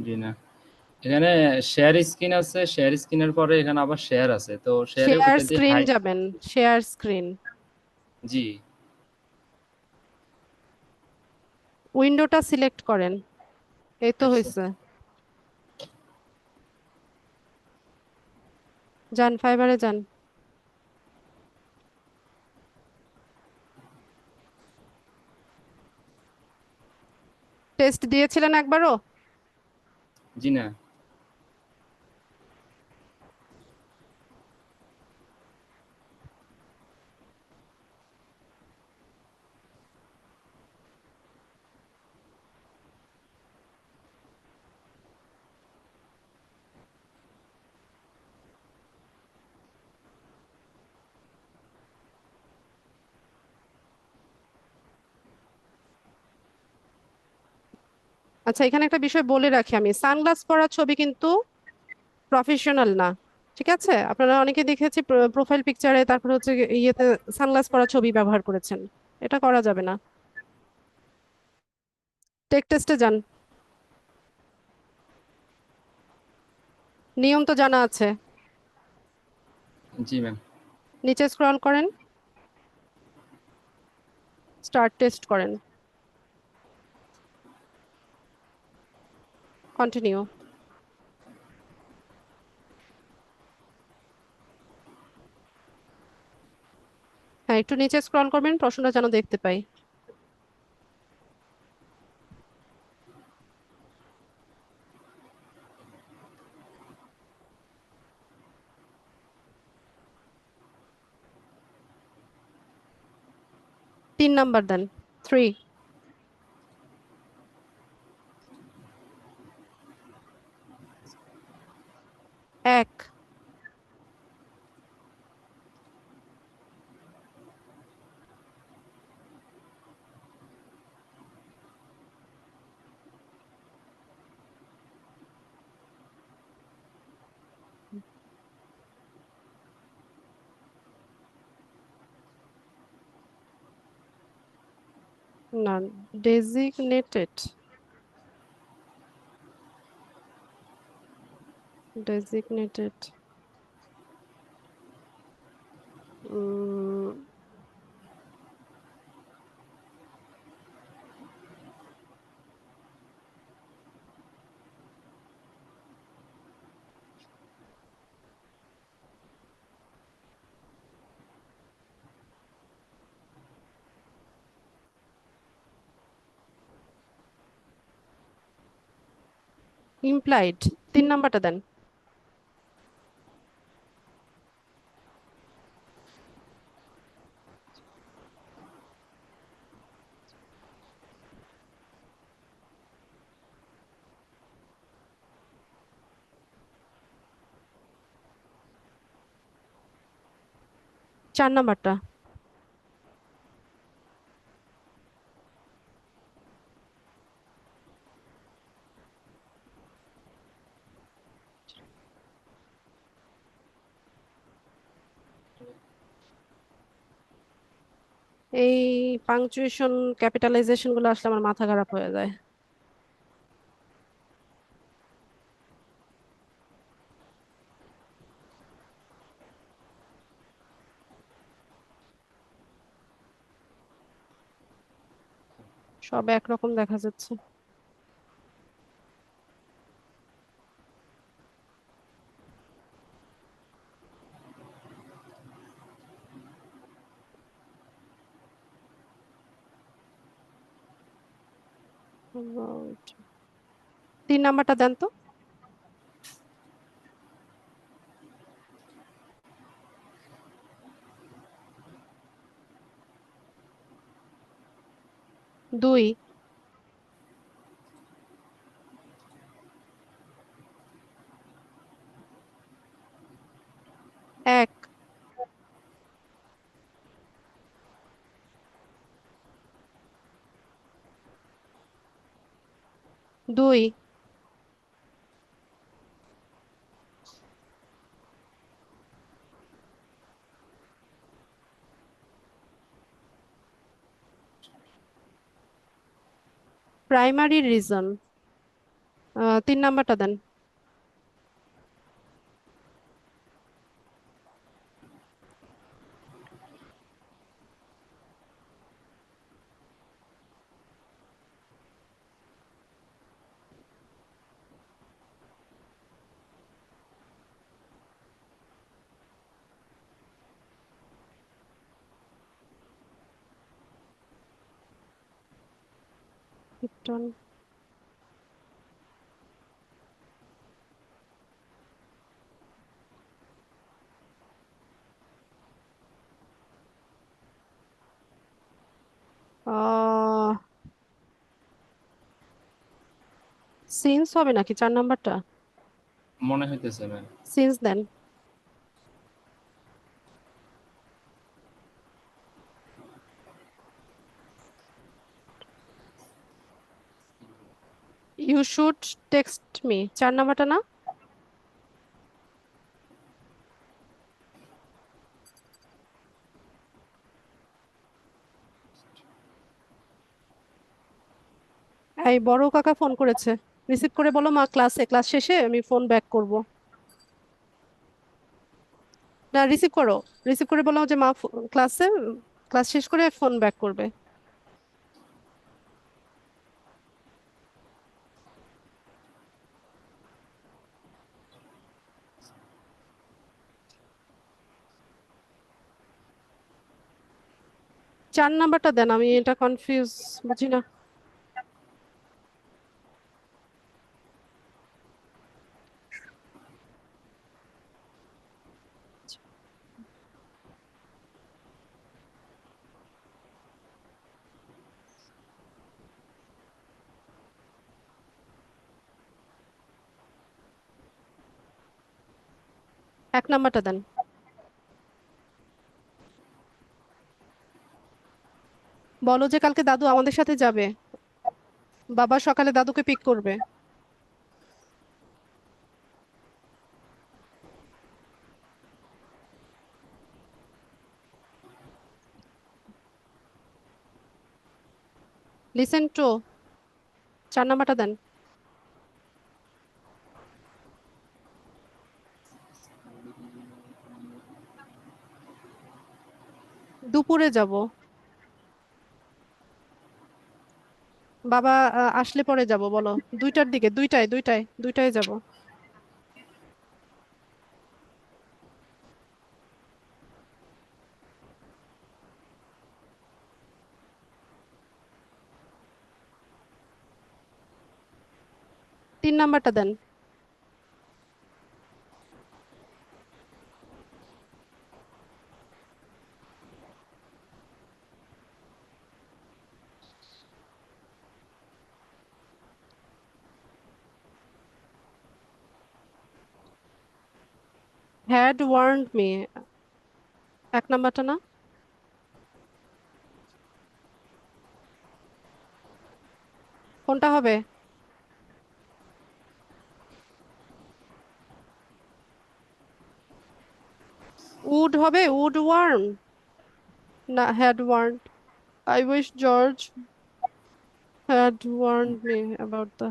জি না, এখানে শেয়ার স্ক্রিন আছে, শেয়ার স্ক্রিনের পরে এখানে আবার শেয়ার আছে, তো শেয়ারে শেয়ার ওইটা দিয়ে স্ক্রিন হাইড। যাবেন, শেয়ার স্ক্রিন, জি। উইন্ডোটা সিলেক্ট করেন। এই তো আচ্ছা। হয়েছে। যান, ফাইবারে যান। টেস্ট দিয়েছিলেন একবারও? জি না। আচ্ছা, এখানে একটা বিষয় বলে রাখি আমি, সানগ্লাস পরা ছবি কিন্তু প্রফেশনাল না, ঠিক আছে? আপনারা অনেকে দেখেছি প্রোফাইল পিকচারে তারপর হচ্ছে ইয়েতে সানগ্লাস পরা ছবি ব্যবহার করেছেন, এটা করা যাবে না। টেক টেস্টে যান, নিয়ম তো জানা আছে। জি ম্যাম। নিচে স্ক্রল করেন, স্টার্ট টেস্ট করেন, কন্টিনিউ। হ্যাঁ, একটু নিচে স্ক্রল করবেন, প্রশ্নটা যেন দেখতে পাই। তিন নাম্বার দেন, 3। এক। না, ডেজিগনেটেড, ডেজিগনেটেড ইমপ্লাইড, তিন নাম্বারটা দেন। চার নাম্বারটা। এই পাংচুয়েশন ক্যাপিটালাইজেশন গুলো আসলে আমার মাথা খারাপ হয়ে যায়। সব একরকম দেখা যাচ্ছে। তিন নাম্বারটা দেন তো। দুই। এক। দুই। প্রাইমারি রিজন, তিন নাম্বারটা দেন। Krypton। সিন্স হবে নাকি চার নাম্বারটা? মনে হইতেছে ম্যাম। সিন্স দেন। ইউ শুড টেক্সট মি, 4 নাম্বারটা না? এই বড় কাকা ফোন করেছে, রিসিভ করে বলো মা ক্লাস শেষে আমি ফোন ব্যাক করব। না, রিসিভ করো, রিসিভ করে বলো যে মা ক্লাস শেষ করে ফোন ব্যাক করবে। চার নাম্বারটা দেন, আমি এটা কনফিউজ, বুঝি না। এক নাম্বারটা দেন। বলো যে কালকে দাদু আমাদের সাথে যাবে, বাবা সকালে দাদুকে পিক করবে। লিসেন টু, 4 নাম্বারটা দেন। দুপুরে যাব, বাবা আসলে পরে যাব বলো, 2টার দিকে, 2টায় যাব। তিন নাম্বারটা দেন। হ্যাড ওয়ার্নড মি, 1 নাম্বারটা না? কোনটা হবে? উড হবে, উড ওয়ার্ম না had warned? I wish George had warned me about the,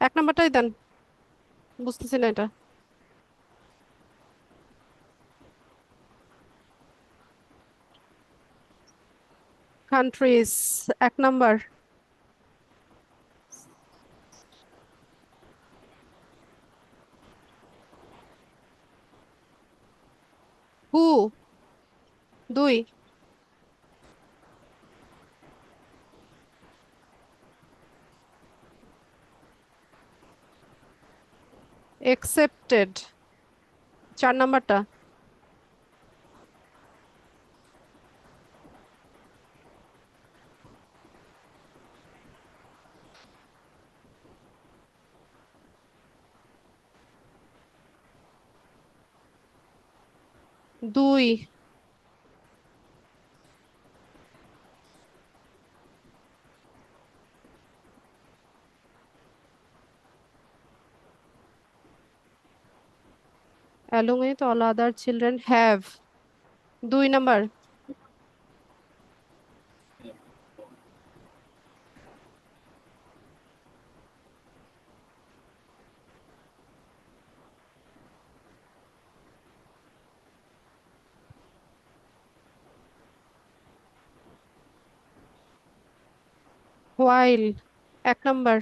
1 নাম্বারটাই দেন, বুঝতেছি না এটা। Countries, 1 number. হু, 2। একসেপ্টেড, 4 নাম্বারটা। দুই। along with all other children have, 2 number. while, 1 number.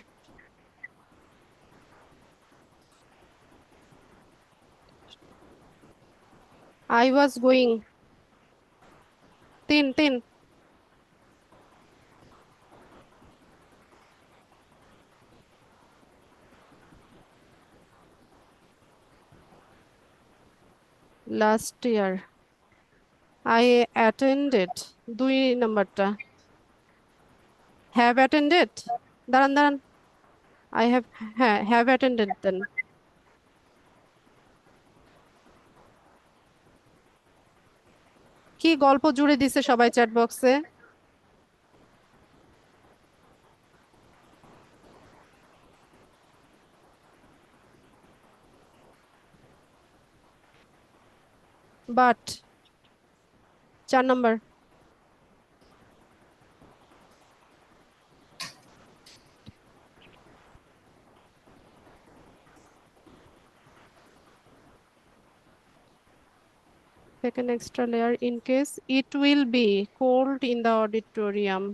I was going, 3। last year I attended, 2 নাম্বারটা। have attended, দাঁড়ান, I have, হ্যাঁ have attended দেন। কি গল্প জুড়ে দিছে সবাই চ্যাট বক্সে। But 4 number. Take an extra layer in case it will be cold in the auditorium.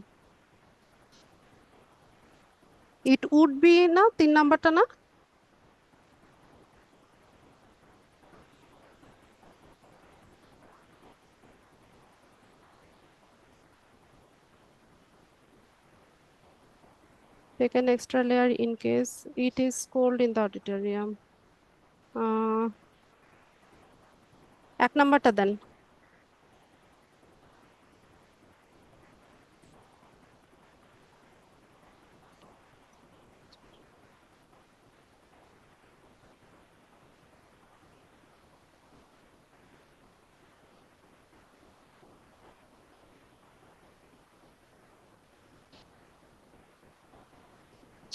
It would be না 3 নাম্বারটা না? Take an extra layer in case it is cold in the auditorium. 1 নাম্বারটা দেন।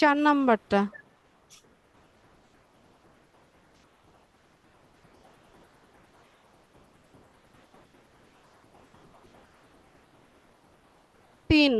চার নাম্বারটা। তিন।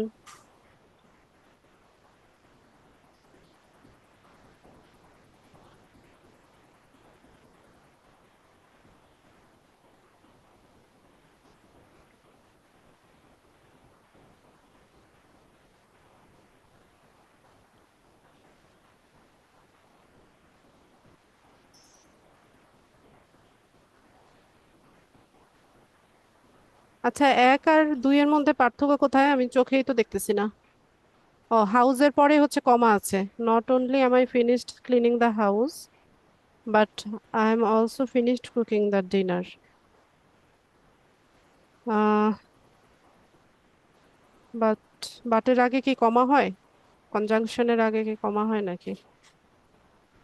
আচ্ছা, 1 আর 2 এর মধ্যে পার্থক্য কোথায়? আমি চোখেই তো দেখতেছি না। ও, হাউসের পরে হচ্ছে কমা আছে। Not only am I finished cleaning the house, but I am also finished cooking the dinner. But বাটের আগে কি কমা হয়? কনজাংশনের আগে কি কমা হয় নাকি?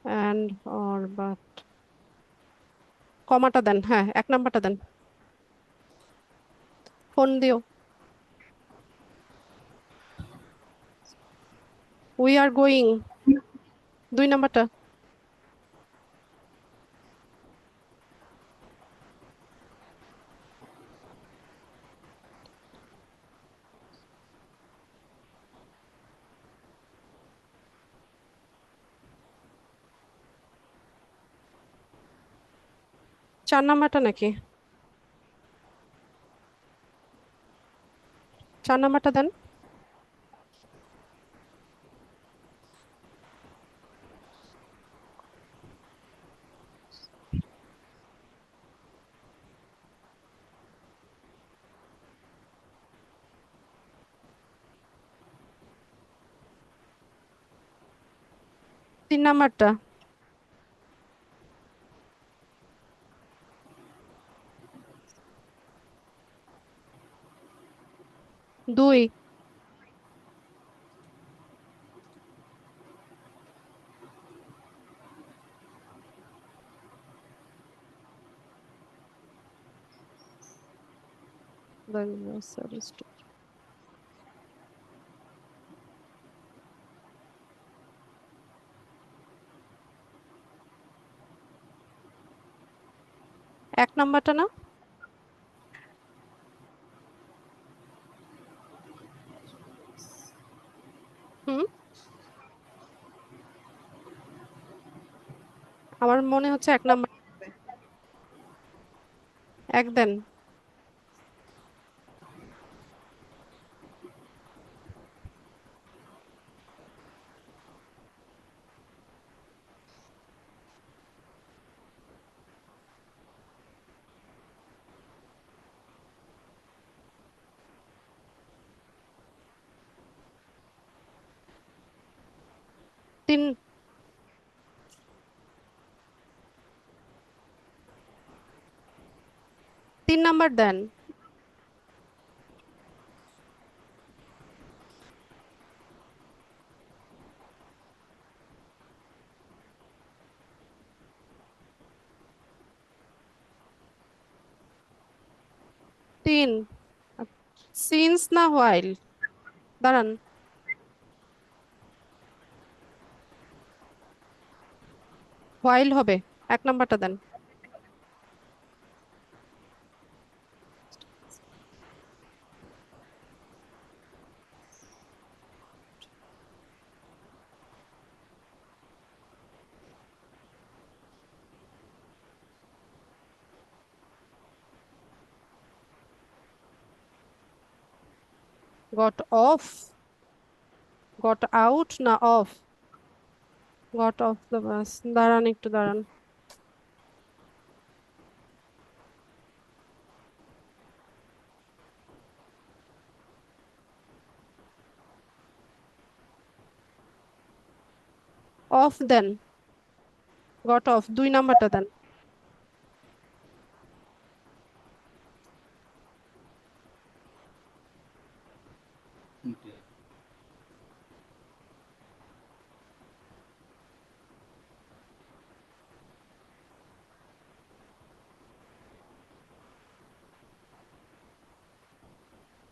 And or but. কমাটা দেন, হ্যাঁ 1 নাম্বারটা দেন। ফোন দিও। We are going. 2 নাম্বারটা। চার নাম্বারটা নাকি? 4 নাম্বারটা দেন। তিন নাম্বারটা। দুই। Sorry, 1 নাম্বারটা না? হুম, আমার মনে হচ্ছে 1 নাম্বার। 1 দেন। তিন। 3 নাম্বার দেন। তিন। সিন্স না হোয়াইল? দাঁড়ান। হোয়াইল হবে। 1 নাম্বারটা দেন। গট অফ, গট আউট না of? Got off the bus, দাঁড়ান একটু দাঁড়ান। অফ দেন, গট অফ 2 নাম্বারটা দেন।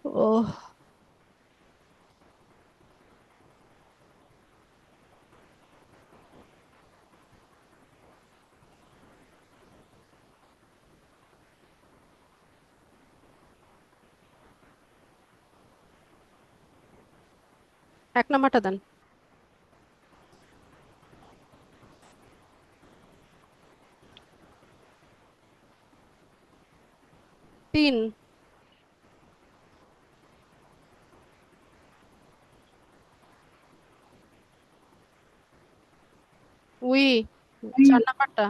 ও, 1 নাম্বারটা দেন। তিন, উই 4 নাম্বারটা।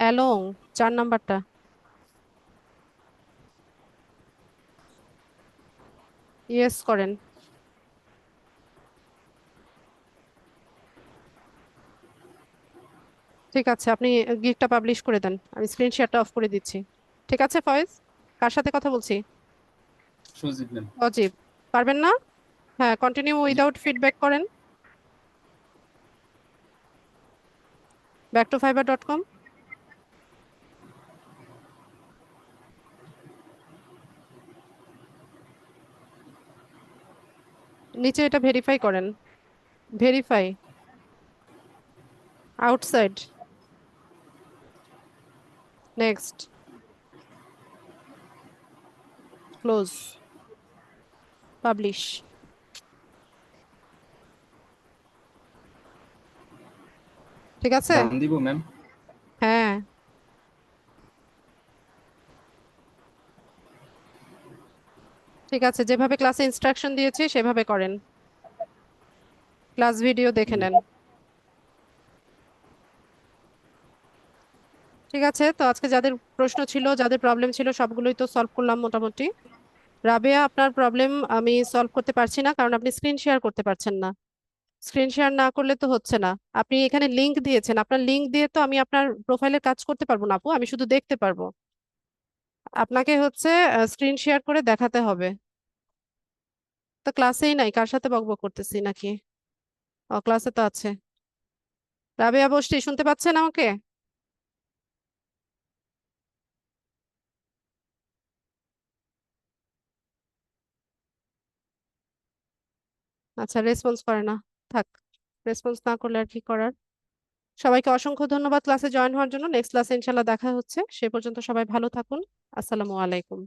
অ্যালং 4 নাম্বারটা। ইয়েস করেন। ঠিক আছে, আপনি গিগটা পাবলিশ করে দেন, আমি স্ক্রিন শেয়ারটা অফ করে দিচ্ছি। ঠিক আছে ফয়েজ, কার সাথে কথা বলছি? সজীব ম্যাম। অজীব, পারবেন না? হ্যাঁ, কন্টিনিউ উইদাউট ফিডব্যাক করেন। back2fiverr.com। নিচে এটা ভেরিফাই করেন, verify outside, next, close, publish. ঠিক আছে? ডান দিব ম্যাম? হ্যাঁ, ঠিক আছে, যেভাবে ক্লাসে ইনস্ট্রাকশন দিয়েছি সেভাবে করেন, ক্লাস ভিডিও দেখে নেন। ঠিক আছে, তো আজকে যাদের প্রশ্ন ছিল, যাদের প্রবলেম ছিল, সবগুলোই তো সলভ করলাম মোটামুটি। রাবেয়া, আপনার প্রবলেম আমি সলভ করতে পারছি না, কারণ আপনি স্ক্রিন শেয়ার করতে পারছেন না। স্ক্রিন শেয়ার না করলে তো হচ্ছে না। আপনি এখানে লিংক দিয়েছেন, আপনার লিংক দিয়ে তো আমি আপনার প্রোফাইলের কাজ করতে পারবো না আপু, আমি শুধু দেখতে পারবো। আপনাকে হচ্ছে স্ক্রিন শেয়ার করে দেখাতে হবে। তো ক্লাসেই নাই, কার সাথে বকবক করতেছি নাকি? ও, ক্লাসে তো আছে। রাবেয়া বসরি, শুনতে পাচ্ছেন আমাকে? আচ্ছা, রেসপন্স করে না, থাক। রেসপন্স না করলে আর কি করার। সবাইকে অসংখ্য ধন্যবাদ ক্লাসে জয়েন হওয়ার জন্য। নেক্সট ক্লাসে ইনশাল্লাহ দেখা হচ্ছে, সে পর্যন্ত সবাই ভালো থাকুন। আসসালামু আলাইকুম।